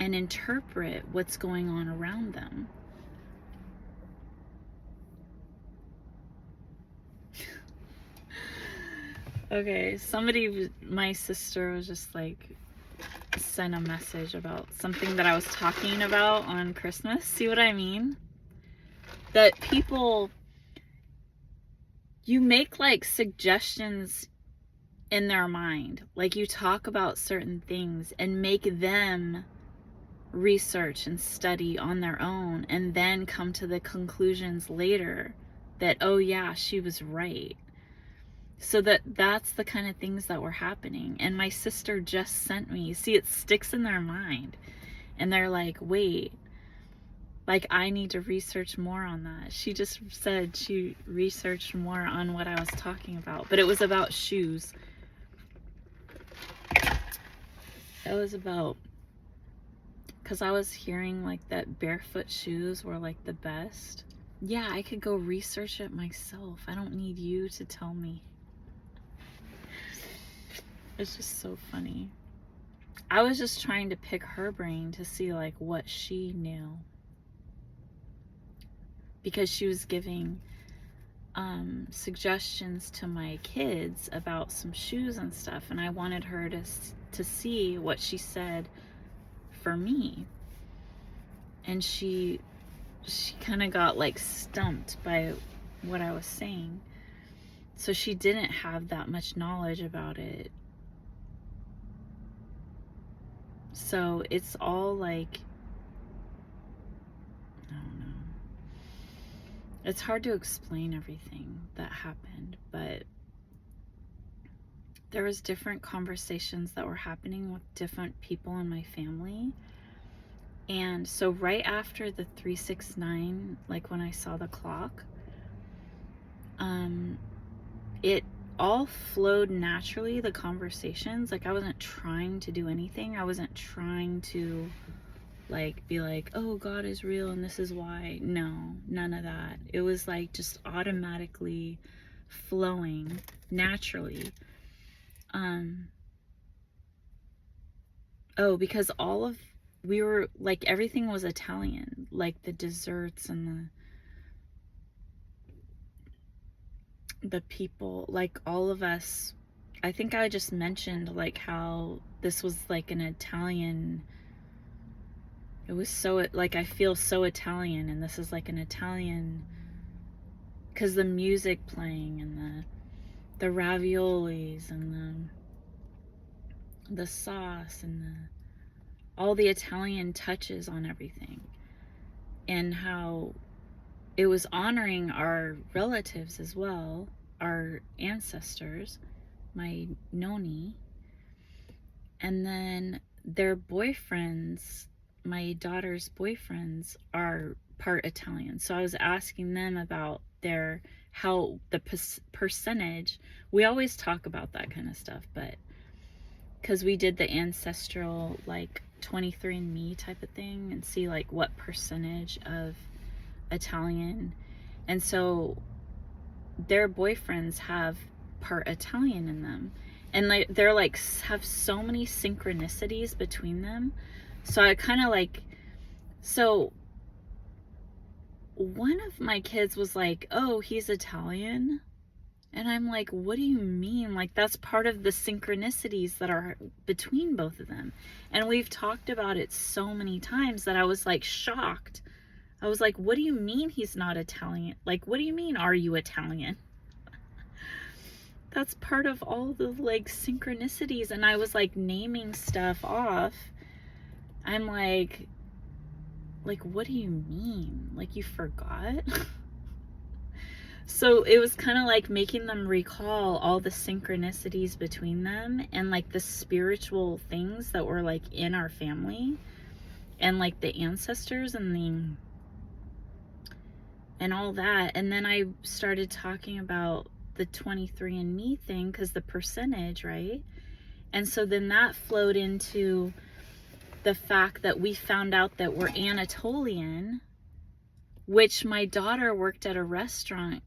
and interpret what's going on around them. Okay, my sister was just like, sent a message about something that I was talking about on Christmas. See what I mean? That people, you make like suggestions in their mind, like you talk about certain things and make them research and study on their own, and then come to the conclusions later that, oh yeah, she was right. So that's the kind of things that were happening. And my sister just sent me, see, it sticks in their mind, and they're like, wait, like, I need to research more on that. She just said she researched more on what I was talking about, but it was about shoes. It was about, because I was hearing like that barefoot shoes were like the best. Yeah, I could go research it myself. I don't need you to tell me. It's just so funny. I was just trying to pick her brain to see like what she knew, because she was giving suggestions to my kids about some shoes and stuff, and I wanted her to see what she said for me. And she kind of got like stumped by what I was saying, so she didn't have that much knowledge about it. So it's all like, I don't know. It's hard to explain everything that happened, but there was different conversations that were happening with different people in my family. And so right after the 369, like when I saw the clock, it all flowed naturally, the conversations. Like I wasn't trying to do anything. I wasn't trying to like be like, oh, God is real and this is why. No, none of that. It was like just automatically flowing naturally. Oh, because we were like, everything was Italian, like the desserts and the people, like all of us. I think I just mentioned like how this was like an Italian, it was so like, I feel so Italian, and this is like an Italian, because the music playing and the raviolis and the sauce and all the Italian touches on everything, and how it was honoring our relatives as well, our ancestors, my noni, and then their boyfriends, my daughter's boyfriends, are part Italian. So I was asking them about how the percentage, we always talk about that kind of stuff, but because we did the ancestral like 23andMe type of thing and see like what percentage of Italian, and so their boyfriends have part Italian in them, and like they're like have so many synchronicities between them. So I kind of like, so one of my kids was like, oh, he's Italian, and I'm like, what do you mean? Like that's part of the synchronicities that are between both of them, and we've talked about it so many times that I was like shocked. I was like, what do you mean he's not Italian? Like, what do you mean, are you Italian? That's part of all the like synchronicities. And I was like naming stuff off. I'm like, what do you mean? Like, you forgot? So it was kind of like making them recall all the synchronicities between them and like the spiritual things that were like in our family and like the ancestors and all that. And then I started talking about the 23andMe thing, because the percentage, right? And so then that flowed into the fact that we found out that we're Anatolian, which my daughter worked at a restaurant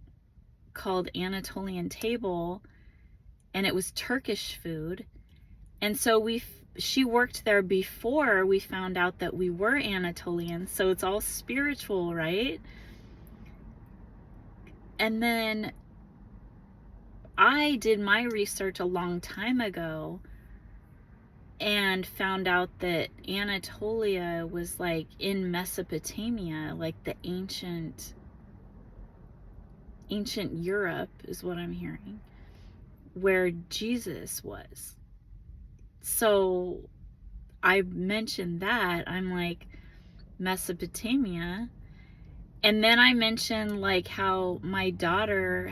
called Anatolian Table, and it was Turkish food. And so she worked there before we found out that we were Anatolian. So it's all spiritual, right? And then I did my research a long time ago and found out that Anatolia was like in Mesopotamia, like the ancient Europe is what I'm hearing, where Jesus was. So I mentioned that. I'm like, Mesopotamia. And then I mentioned like how my daughter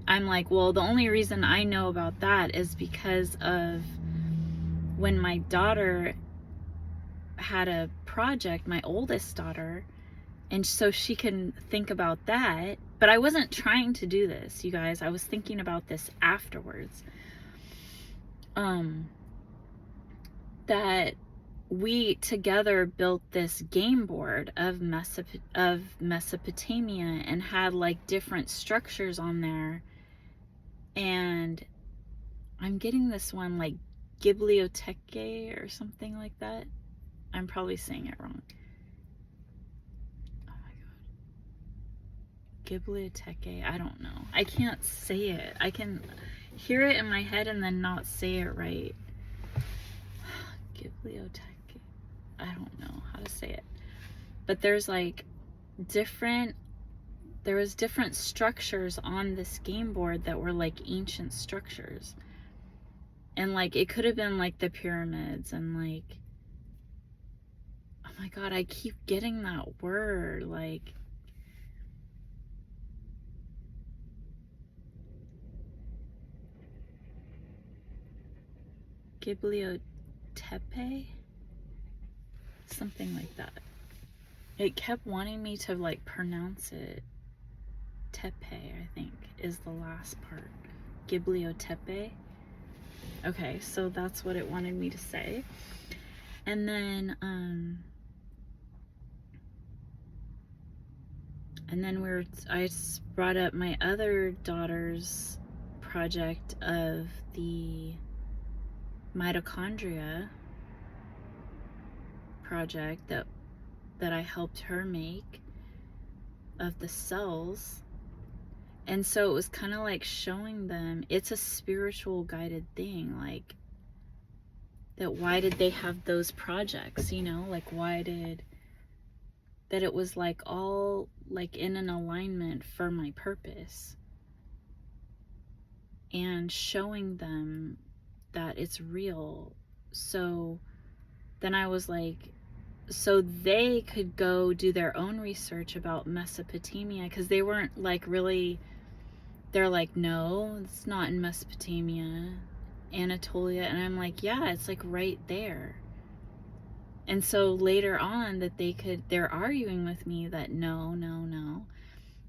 I'm like, well, the only reason I know about that is because of when my daughter had a project, my oldest daughter, and so she can think about that. But I wasn't trying to do this, you guys. I was thinking about this afterwards. That we together built this game board of Mesopotamia and had like different structures on there. And I'm getting this one like Biblioteque or something like that. I'm probably saying it wrong. Oh my God. Biblioteque. I don't know. I can't say it. I can hear it in my head and then not say it right. Biblioteque. I don't know how to say it. But there's like there was different structures on this game board that were like ancient structures. And like it could have been like the pyramids and like, oh my God, I keep getting that word, like Bibliotepe, Something like that. It kept wanting me to like pronounce it. Tepe, I think, is the last part. Gibliotepe. Okay, so that's what it wanted me to say. And then I brought up my other daughter's project of the mitochondria project that I helped her make, of the cells. And so it was kind of like showing them it's a spiritual guided thing, like that why did they have those projects, you know, like that it was like all like in an alignment for my purpose, and showing them that it's real. So then I was like, so they could go do their own research about Mesopotamia, because they weren't like really, they're like, no, it's not in Mesopotamia, Anatolia. And I'm like, yeah, it's like right there. And so later on they're arguing with me that no.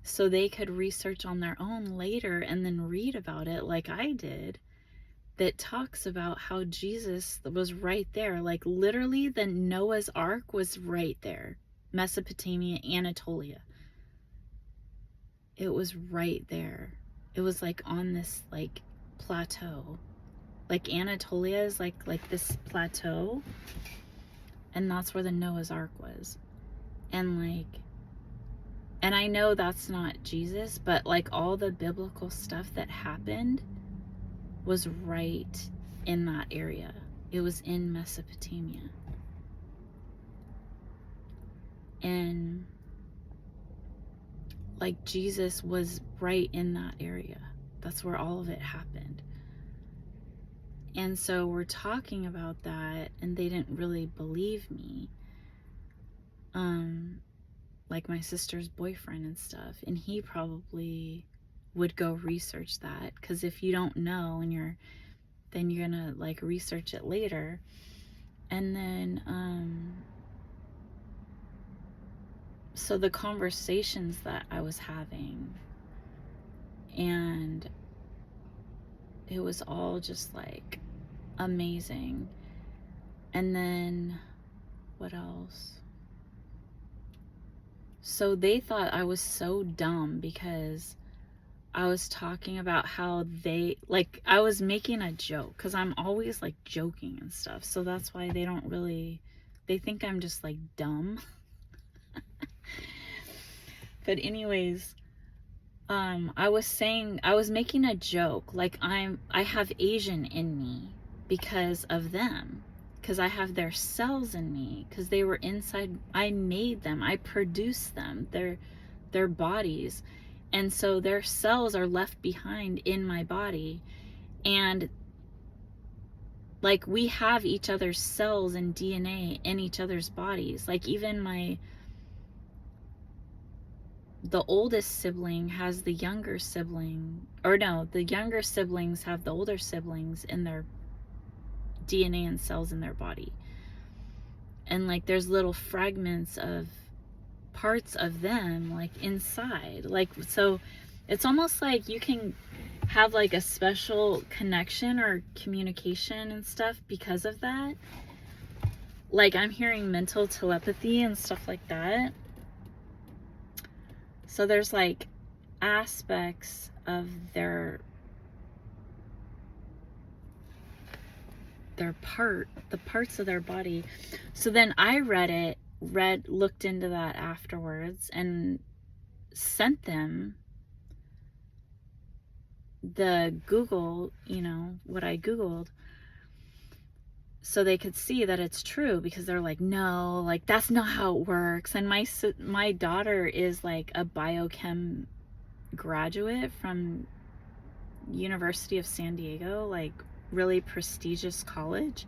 So they could research on their own later and then read about it like I did, that talks about how Jesus was right there. Like literally the Noah's Ark was right there. Mesopotamia, Anatolia. It was right there. It was like on this like plateau. Like Anatolia is like this plateau. And that's where the Noah's Ark was. And I know that's not Jesus, but like all the biblical stuff that happened was right in that area. It was in Mesopotamia. And like Jesus was right in that area. That's where all of it happened. And so we're talking about that, and they didn't really believe me. Like my sister's boyfriend and stuff, and he probably would go research that, because if you don't know and then you're gonna like research it later. And then so the conversations that I was having, and it was all just like amazing. And then what else? So they thought I was so dumb because I was talking about how I was making a joke, because I'm always like joking and stuff. So that's why they think I'm just like dumb. But anyways, I was making a joke, like I have Asian in me because of them, because I have their cells in me, because they were inside. I made them, I produced them, their bodies, and so their cells are left behind in my body. And like we have each other's cells and DNA in each other's bodies. Like even the oldest sibling has the younger sibling, or no, the younger siblings have the older siblings in their DNA and cells in their body. And like there's little fragments of parts of them like inside. Like, so it's almost like you can have like a special connection or communication and stuff because of that. Like I'm hearing mental telepathy and stuff like that. So there's like aspects of the parts of their body. So then I looked into that afterwards and sent them the Google, what I Googled, so they could see that it's true, because they're like, no, like that's not how it works. And my daughter is like a biochem graduate from University of San Diego, like really prestigious college,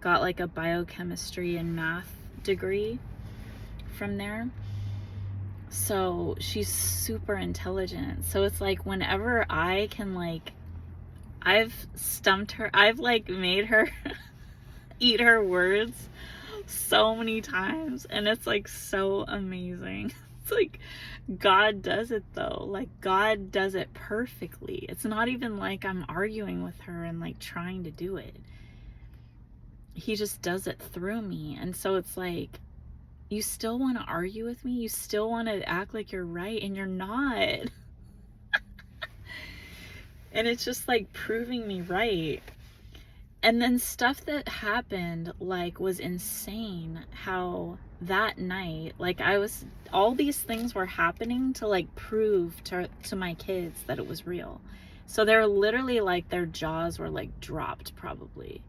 got like a biochemistry and math degree from there. So she's super intelligent. So it's like whenever I can, like, I've stumped her, I've like made her eat her words so many times, and it's like so amazing. It's like God does it though. Like God does it perfectly. It's not even like I'm arguing with her and like trying to do it. He just does it through me. And so it's like, you still want to argue with me? You still want to act like you're right, and you're not. And it's just like proving me right. And then stuff that happened like was insane. How that night, like all these things were happening to like prove to my kids that it was real. So they're literally like, their jaws were like dropped probably.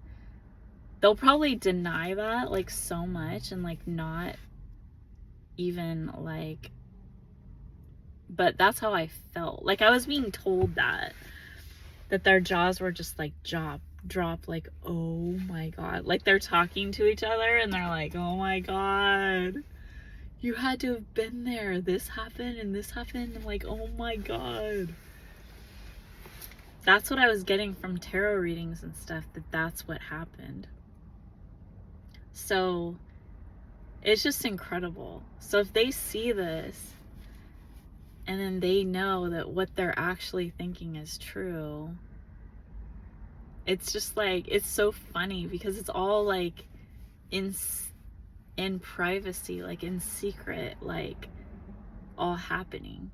They'll probably deny that like so much and like not even like, but that's how I felt. Like I was being told that their jaws were just like drop, like, oh my God. Like they're talking to each other and they're like, oh my God, you had to have been there. This happened and this happened. I'm like, oh my God. That's what I was getting from tarot readings and stuff, that's what happened. So it's just incredible. So if they see this and then they know that what they're actually thinking is true, it's just like, it's so funny because it's all like in privacy, like in secret, like all happening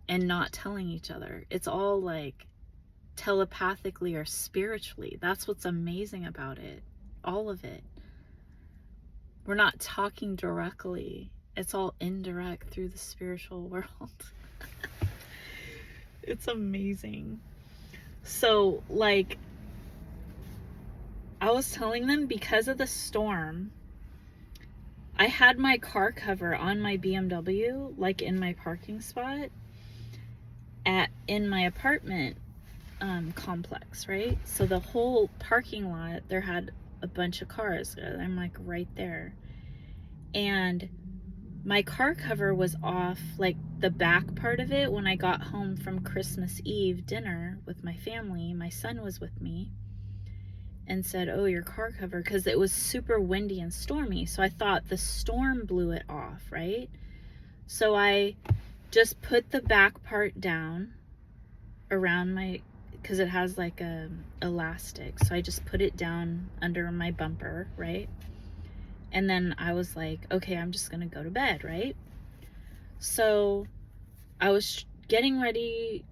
and not telling each other. It's all like telepathically or spiritually. That's what's amazing about it. All of it. We're not talking directly. It's all indirect through the spiritual world. It's amazing. So like, I was telling them, because of the storm, I had my car cover on my BMW, like in my parking spot in my apartment complex, right? So the whole parking lot, there had a bunch of cars. I'm like right there. And my car cover was off, like the back part of it, when I got home from Christmas Eve dinner with my family. My son was with me and said, oh, your car cover, because it was super windy and stormy. So I thought the storm blew it off, right? So I just put the back part down around my, because it has like a elastic. So I just put it down under my bumper, right? And then I was like, okay, I'm just gonna go to bed, right? So I was getting ready,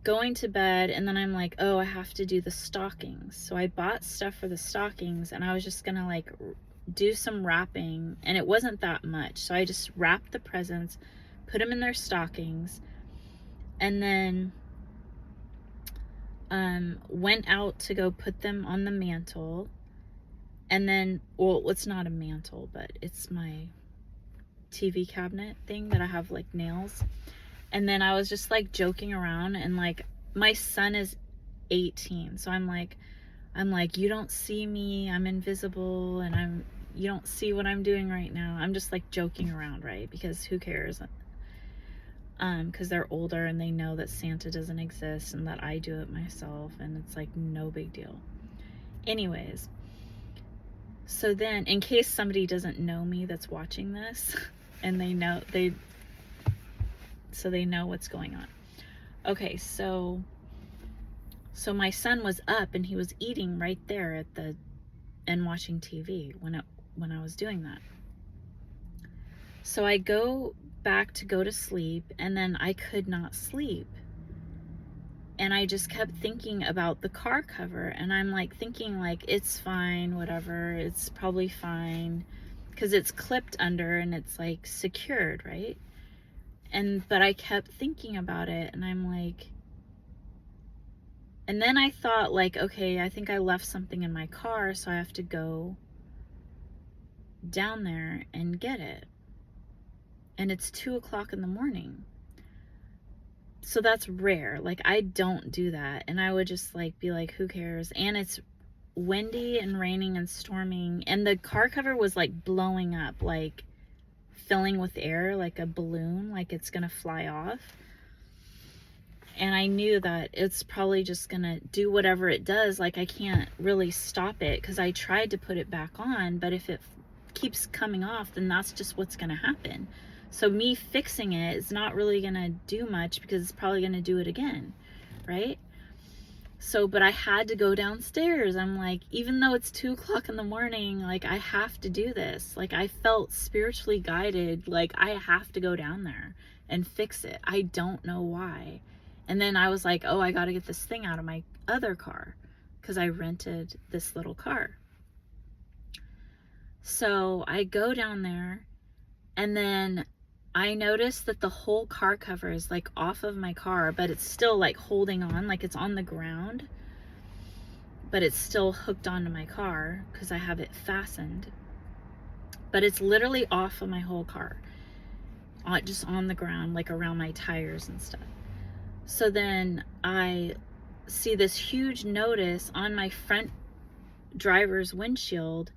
going to bed, and then I'm like, oh, I have to do the stockings. So I bought stuff for the stockings, and I was just gonna like do some wrapping, and it wasn't that much. So I just wrapped the presents, put them in their stockings, and then went out to go put them on the mantle. And then, well, it's not a mantle, but it's my TV cabinet thing that I have like nails. And then I was just like joking around, and like my son is 18, so I'm like, you don't see me, I'm invisible, and you don't see what I'm doing right now. I'm just like joking around, right? Because who cares? Because they're older and they know that Santa doesn't exist and that I do it myself, and it's like no big deal. Anyways, so then, in case somebody doesn't know me that's watching this, and they know what's going on. Okay, so my son was up and he was eating right there and watching TV when I was doing that. So I go back to go to sleep, and then I could not sleep. And I just kept thinking about the car cover, and I'm like thinking like, it's fine, whatever, it's probably fine, because it's clipped under and it's like secured, right? But I kept thinking about it, and I'm like, and then I thought like, okay, I think I left something in my car, so I have to go down there and get it. And it's 2:00 in the morning. So that's rare. Like I don't do that. And I would just like be like, who cares? And it's windy and raining and storming, and the car cover was like blowing up, like filling with air, like a balloon, like it's gonna fly off. And I knew that it's probably just gonna do whatever it does. Like, I can't really stop it because I tried to put it back on, but if it keeps coming off, then that's just what's gonna happen. So me fixing it is not really gonna do much because it's probably gonna do it again, right? So, but I had to go downstairs. I'm like, even though it's 2 o'clock in the morning, like, I have to do this. Like, I felt spiritually guided. Like, I have to go down there and fix it. I don't know why. And then I was like, oh, I got to get this thing out of my other car because I rented this little car. So I go down there, and then I noticed that the whole car cover is like off of my car, but it's still like holding on, like it's on the ground, but it's still hooked onto my car because I have it fastened. But it's literally off of my whole car, just on the ground, like around my tires and stuff. So then I see this huge notice on my front driver's windshield,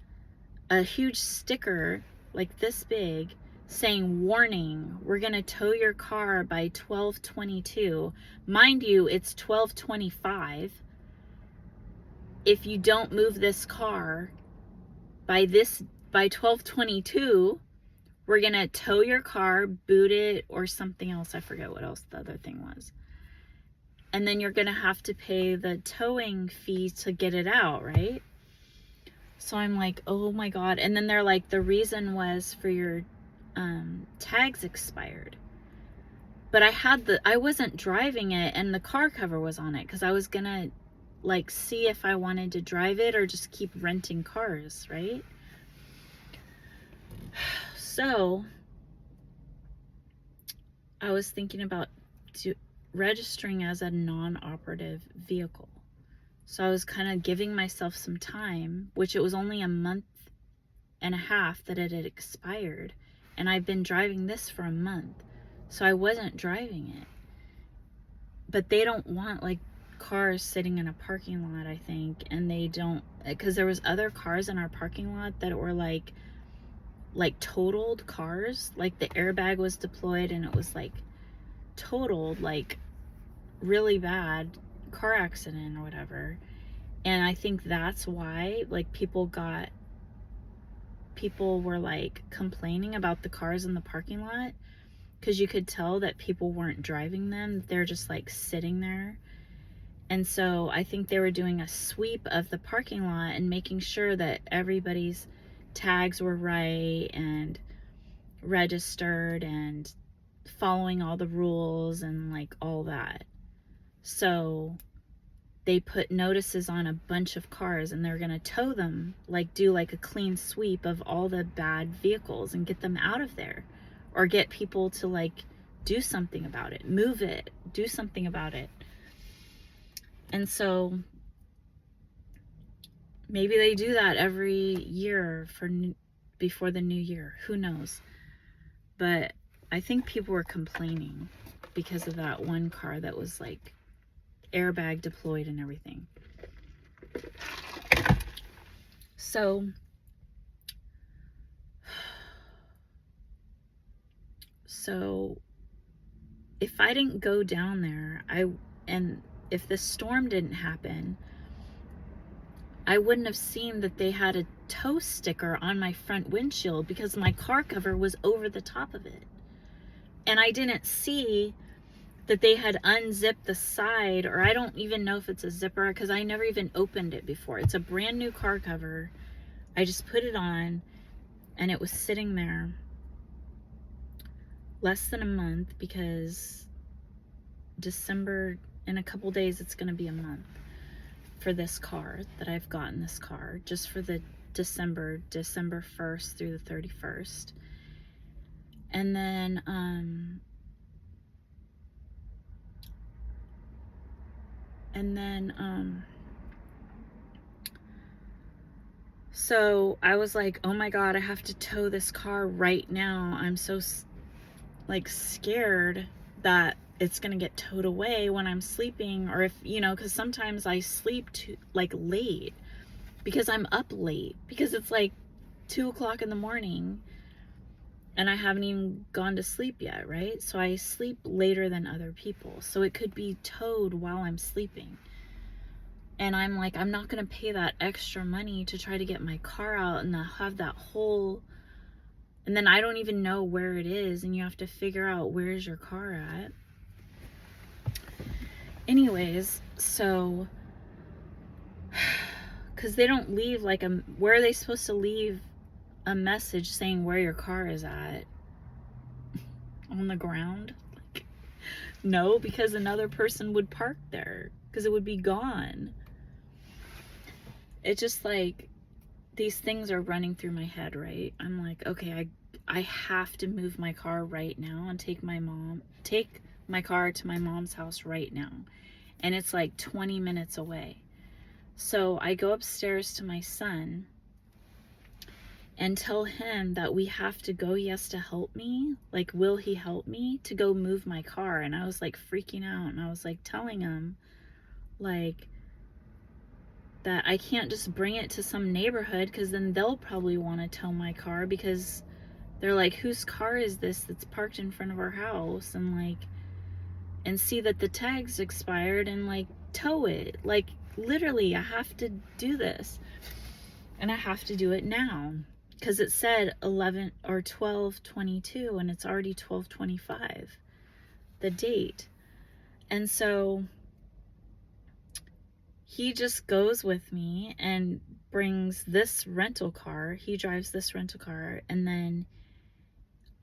a huge sticker like this big, saying, warning, we're gonna tow your car by 12:22. Mind you, it's 12:25. If you don't move this car by 12:22, we're gonna tow your car, boot it, or something else. I forget what else the other thing was. And then you're gonna have to pay the towing fee to get it out, right? So I'm like, oh my God. And then they're like, the reason was for your tags expired. But I wasn't driving it, and the car cover was on it because I was gonna like see if I wanted to drive it or just keep renting cars, right? So I was thinking about registering as a non-operative vehicle. So I was kind of giving myself some time, which it was only a month and a half that it had expired. And I've been driving this for a month. So I wasn't driving it. But they don't want like cars sitting in a parking lot, I think. And they don't, because there was other cars in our parking lot that were like totaled cars. Like the airbag was deployed and it was like totaled, like really bad car accident or whatever. And I think that's why like people were like complaining about the cars in the parking lot, because you could tell that people weren't driving them. They're just like sitting there. And so I think they were doing a sweep of the parking lot and making sure that everybody's tags were right and registered and following all the rules and like all that. So they put notices on a bunch of cars, and they're gonna tow them, like do like a clean sweep of all the bad vehicles and get them out of there, or get people to like do something about it, move it, do something about it. And so maybe they do that every year before the new year, who knows. But I think people were complaining because of that one car that was like airbag deployed and everything. So if I didn't go down there, and if the storm didn't happen, I wouldn't have seen that they had a tow sticker on my front windshield because my car cover was over the top of it. And I didn't see that they had unzipped the side, or I don't even know if it's a zipper because I never even opened it before. It's a brand new car cover. I just put it on and it was sitting there less than a month, because December, in a couple days, it's going to be a month for this car that I've gotten this car just for the December 1st through the 31st. And then, so I was like, oh my God, I have to tow this car right now. I'm so like scared that it's gonna get towed away when I'm sleeping, or if, you know, because sometimes I sleep like late because I'm up late, because it's like 2 o'clock in the morning and I haven't even gone to sleep yet, right? So I sleep later than other people. So it could be towed while I'm sleeping. And I'm like, I'm not going to pay that extra money to try to get my car out and have that whole, and then I don't even know where it is, and you have to figure out where's your car at. Anyways, so, because they don't leave like where are they supposed to leave a message saying where your car is at? On the ground? Like, no, because another person would park there, because it would be gone. It's just like, these things are running through my head, right? I'm like, okay, I have to move my car right now and take my car to my mom's house right now. And it's like 20 minutes away. So I go upstairs to my son and tell him that we have to go. He has to help me. Like, will he help me to go move my car? And I was like freaking out, and I was like telling him like that I can't just bring it to some neighborhood, because then they'll probably want to tow my car, because they're like, whose car is this that's parked in front of our house, and like, and see that the tag's expired and like tow it. Like, literally, I have to do this, and I have to do it now, because it said 11 or 12/22 and it's already 12/25, the date. And so he just goes with me and brings this rental car. He drives this rental car, and then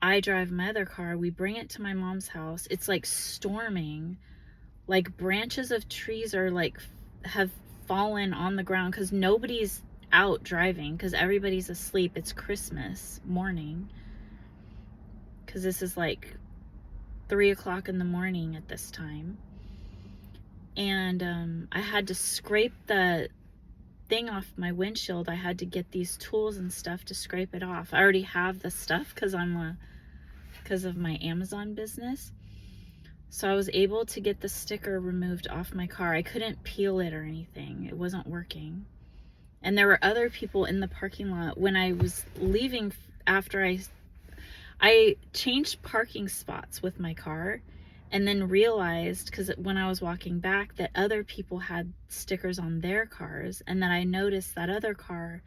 I drive my other car. We bring it to my mom's house. It's like storming. Like, branches of trees are like have fallen on the ground, because nobody's out driving, because everybody's asleep. It's Christmas morning, because this is like 3 o'clock in the morning at this time. And I had to scrape the thing off my windshield. I had to get these tools and stuff to scrape it off. I already have the stuff because of my Amazon business. So I was able to get the sticker removed off my car. I couldn't peel it or anything. It wasn't working. And there were other people in the parking lot when I was leaving. After I changed parking spots with my car, and then realized, because when I was walking back, that other people had stickers on their cars, and then I noticed that other car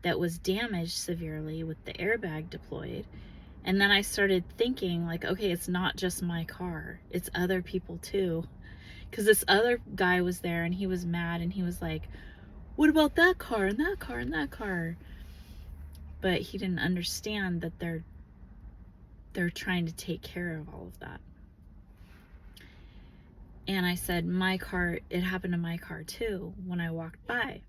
that was damaged severely with the airbag deployed. And then I started thinking, like, okay, it's not just my car, it's other people too. Because this other guy was there, and he was mad, and he was like, what about that car and that car and that car? But he didn't understand that they're trying to take care of all of that. And I said, my car, it happened to my car too when I walked by.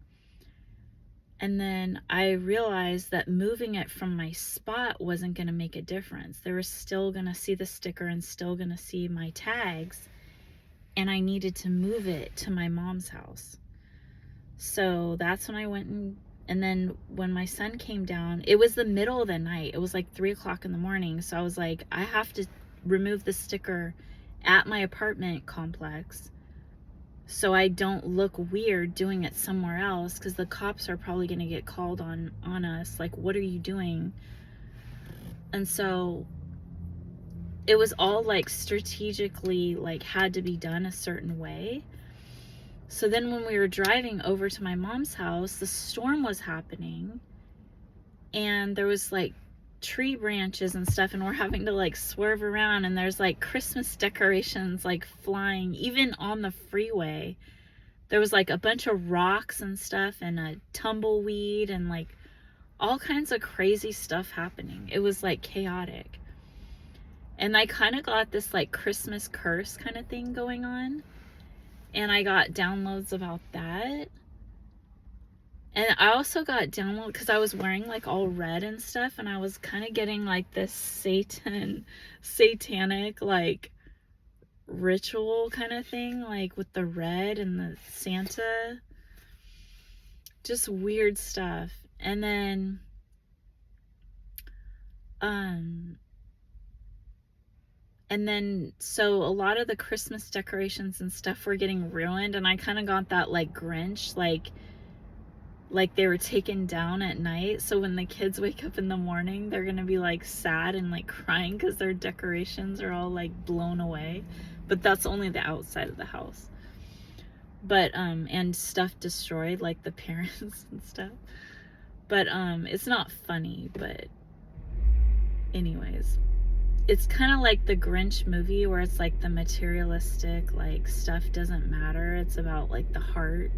And then I realized that moving it from my spot wasn't going to make a difference. They were still going to see the sticker and still going to see my tags. And I needed to move it to my mom's house. So that's when I went and then when my son came down, it was the middle of the night. It was like 3 o'clock in the morning. So I was like, I have to remove the sticker at my apartment complex so I don't look weird doing it somewhere else, because the cops are probably going to get called on us. Like, what are you doing? And so it was all like strategically like had to be done a certain way. So then when we were driving over to my mom's house, the storm was happening, and there was like tree branches and stuff, and we're having to like swerve around, and there's like Christmas decorations like flying even on the freeway. There was like a bunch of rocks and stuff, and a tumbleweed, and like all kinds of crazy stuff happening. It was like chaotic. And I kind of got this like Christmas curse kind of thing going on, and I got downloads about that. And I also got download because I was wearing like all red and stuff, and I was kind of getting like this satanic like ritual kind of thing, like with the red and the Santa, just weird stuff. And then so a lot of the Christmas decorations and stuff were getting ruined, and I kind of got that like Grinch, like like they were taken down at night, so when the kids wake up in the morning, they're gonna be like sad and like crying because their decorations are all like blown away. But that's only the outside of the house. But and stuff destroyed, like the parents and stuff. But it's not funny. But anyways, it's kind of like the Grinch movie, where it's like the materialistic, like stuff doesn't matter, it's about like the heart.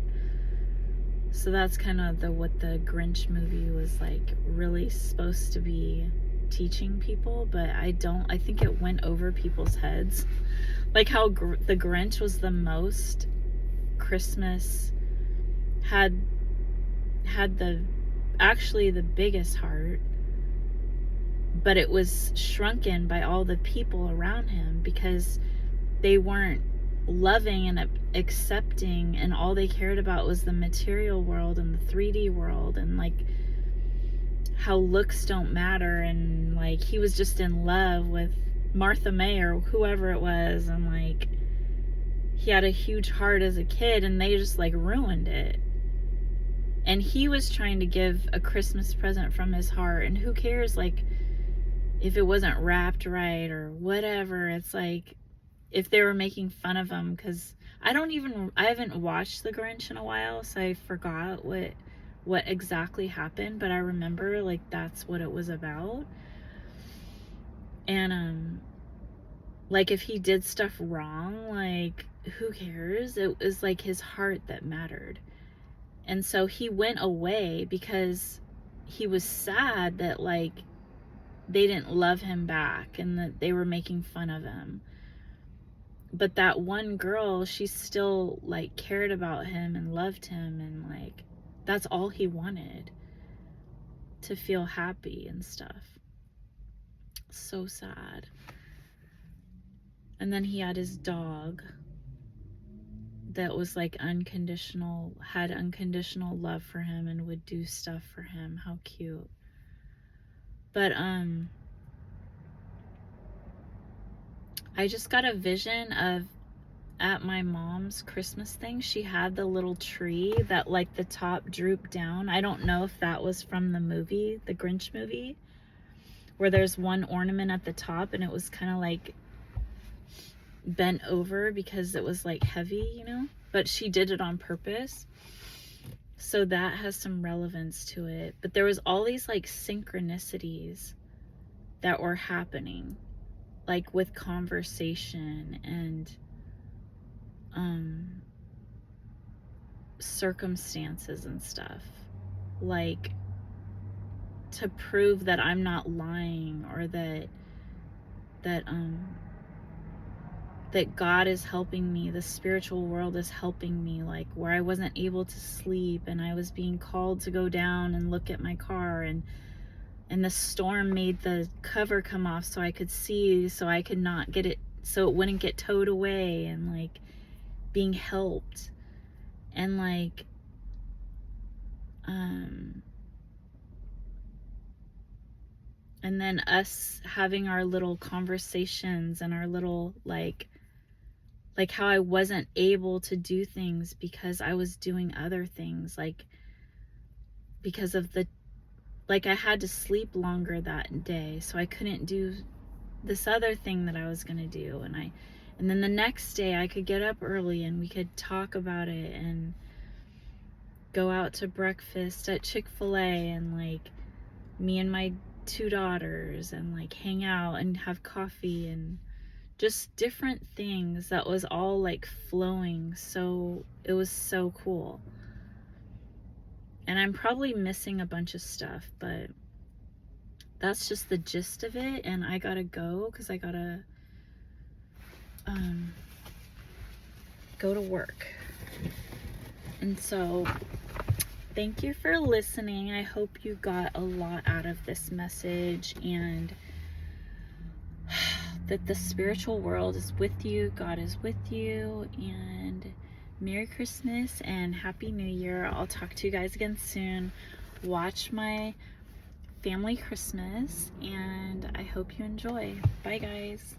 So that's kind of what the Grinch movie was like really supposed to be teaching people. But I think it went over people's heads, like how the Grinch was the most Christmas, had actually the biggest heart, but it was shrunken by all the people around him because they weren't loving and accepting, and all they cared about was the material world and the 3D world, and like how looks don't matter, and like he was just in love with Martha May or whoever it was, and like he had a huge heart as a kid, and they just like ruined it. And he was trying to give a Christmas present from his heart, and who cares like if it wasn't wrapped right or whatever. It's like if they were making fun of him, because I haven't watched The Grinch in a while, so I forgot what exactly happened, but I remember like that's what it was about. And like if he did stuff wrong, like who cares? It was like his heart that mattered. And so he went away because he was sad that like they didn't love him back and that they were making fun of him. But that one girl, she still like cared about him and loved him, and like that's all he wanted, to feel happy and stuff. So sad. And then he had his dog that was like had unconditional love for him and would do stuff for him. How cute. But I just got a vision of, at my mom's Christmas thing, she had the little tree that like the top drooped down. I don't know if that was from the movie, the Grinch movie, where there's one ornament at the top and it was kind of like bent over because it was like heavy, you know, but she did it on purpose. So that has some relevance to it. But there was all these like synchronicities that were happening, like with conversation and circumstances and stuff, like to prove that I'm not lying, or that God is helping me, the spiritual world is helping me, like where I wasn't able to sleep and I was being called to go down and look at my car, and the storm made the cover come off so I could see, so I could not get it, so it wouldn't get towed away, and like being helped, and like and then us having our little conversations and our little like how I wasn't able to do things because I was doing other things, like because of I had to sleep longer that day, so I couldn't do this other thing that I was gonna do, and then the next day I could get up early and we could talk about it and go out to breakfast at Chick-fil-A, and like me and my 2 daughters, and like hang out and have coffee and just different things that was all like flowing. So it was so cool. And I'm probably missing a bunch of stuff, but that's just the gist of it. And I gotta go because I gotta go to work. And so thank you for listening. I hope you got a lot out of this message, and that the spiritual world is with you, God is with you, and Merry Christmas and Happy New Year. I'll talk to you guys again soon. Watch my family Christmas, and I hope you enjoy. Bye guys.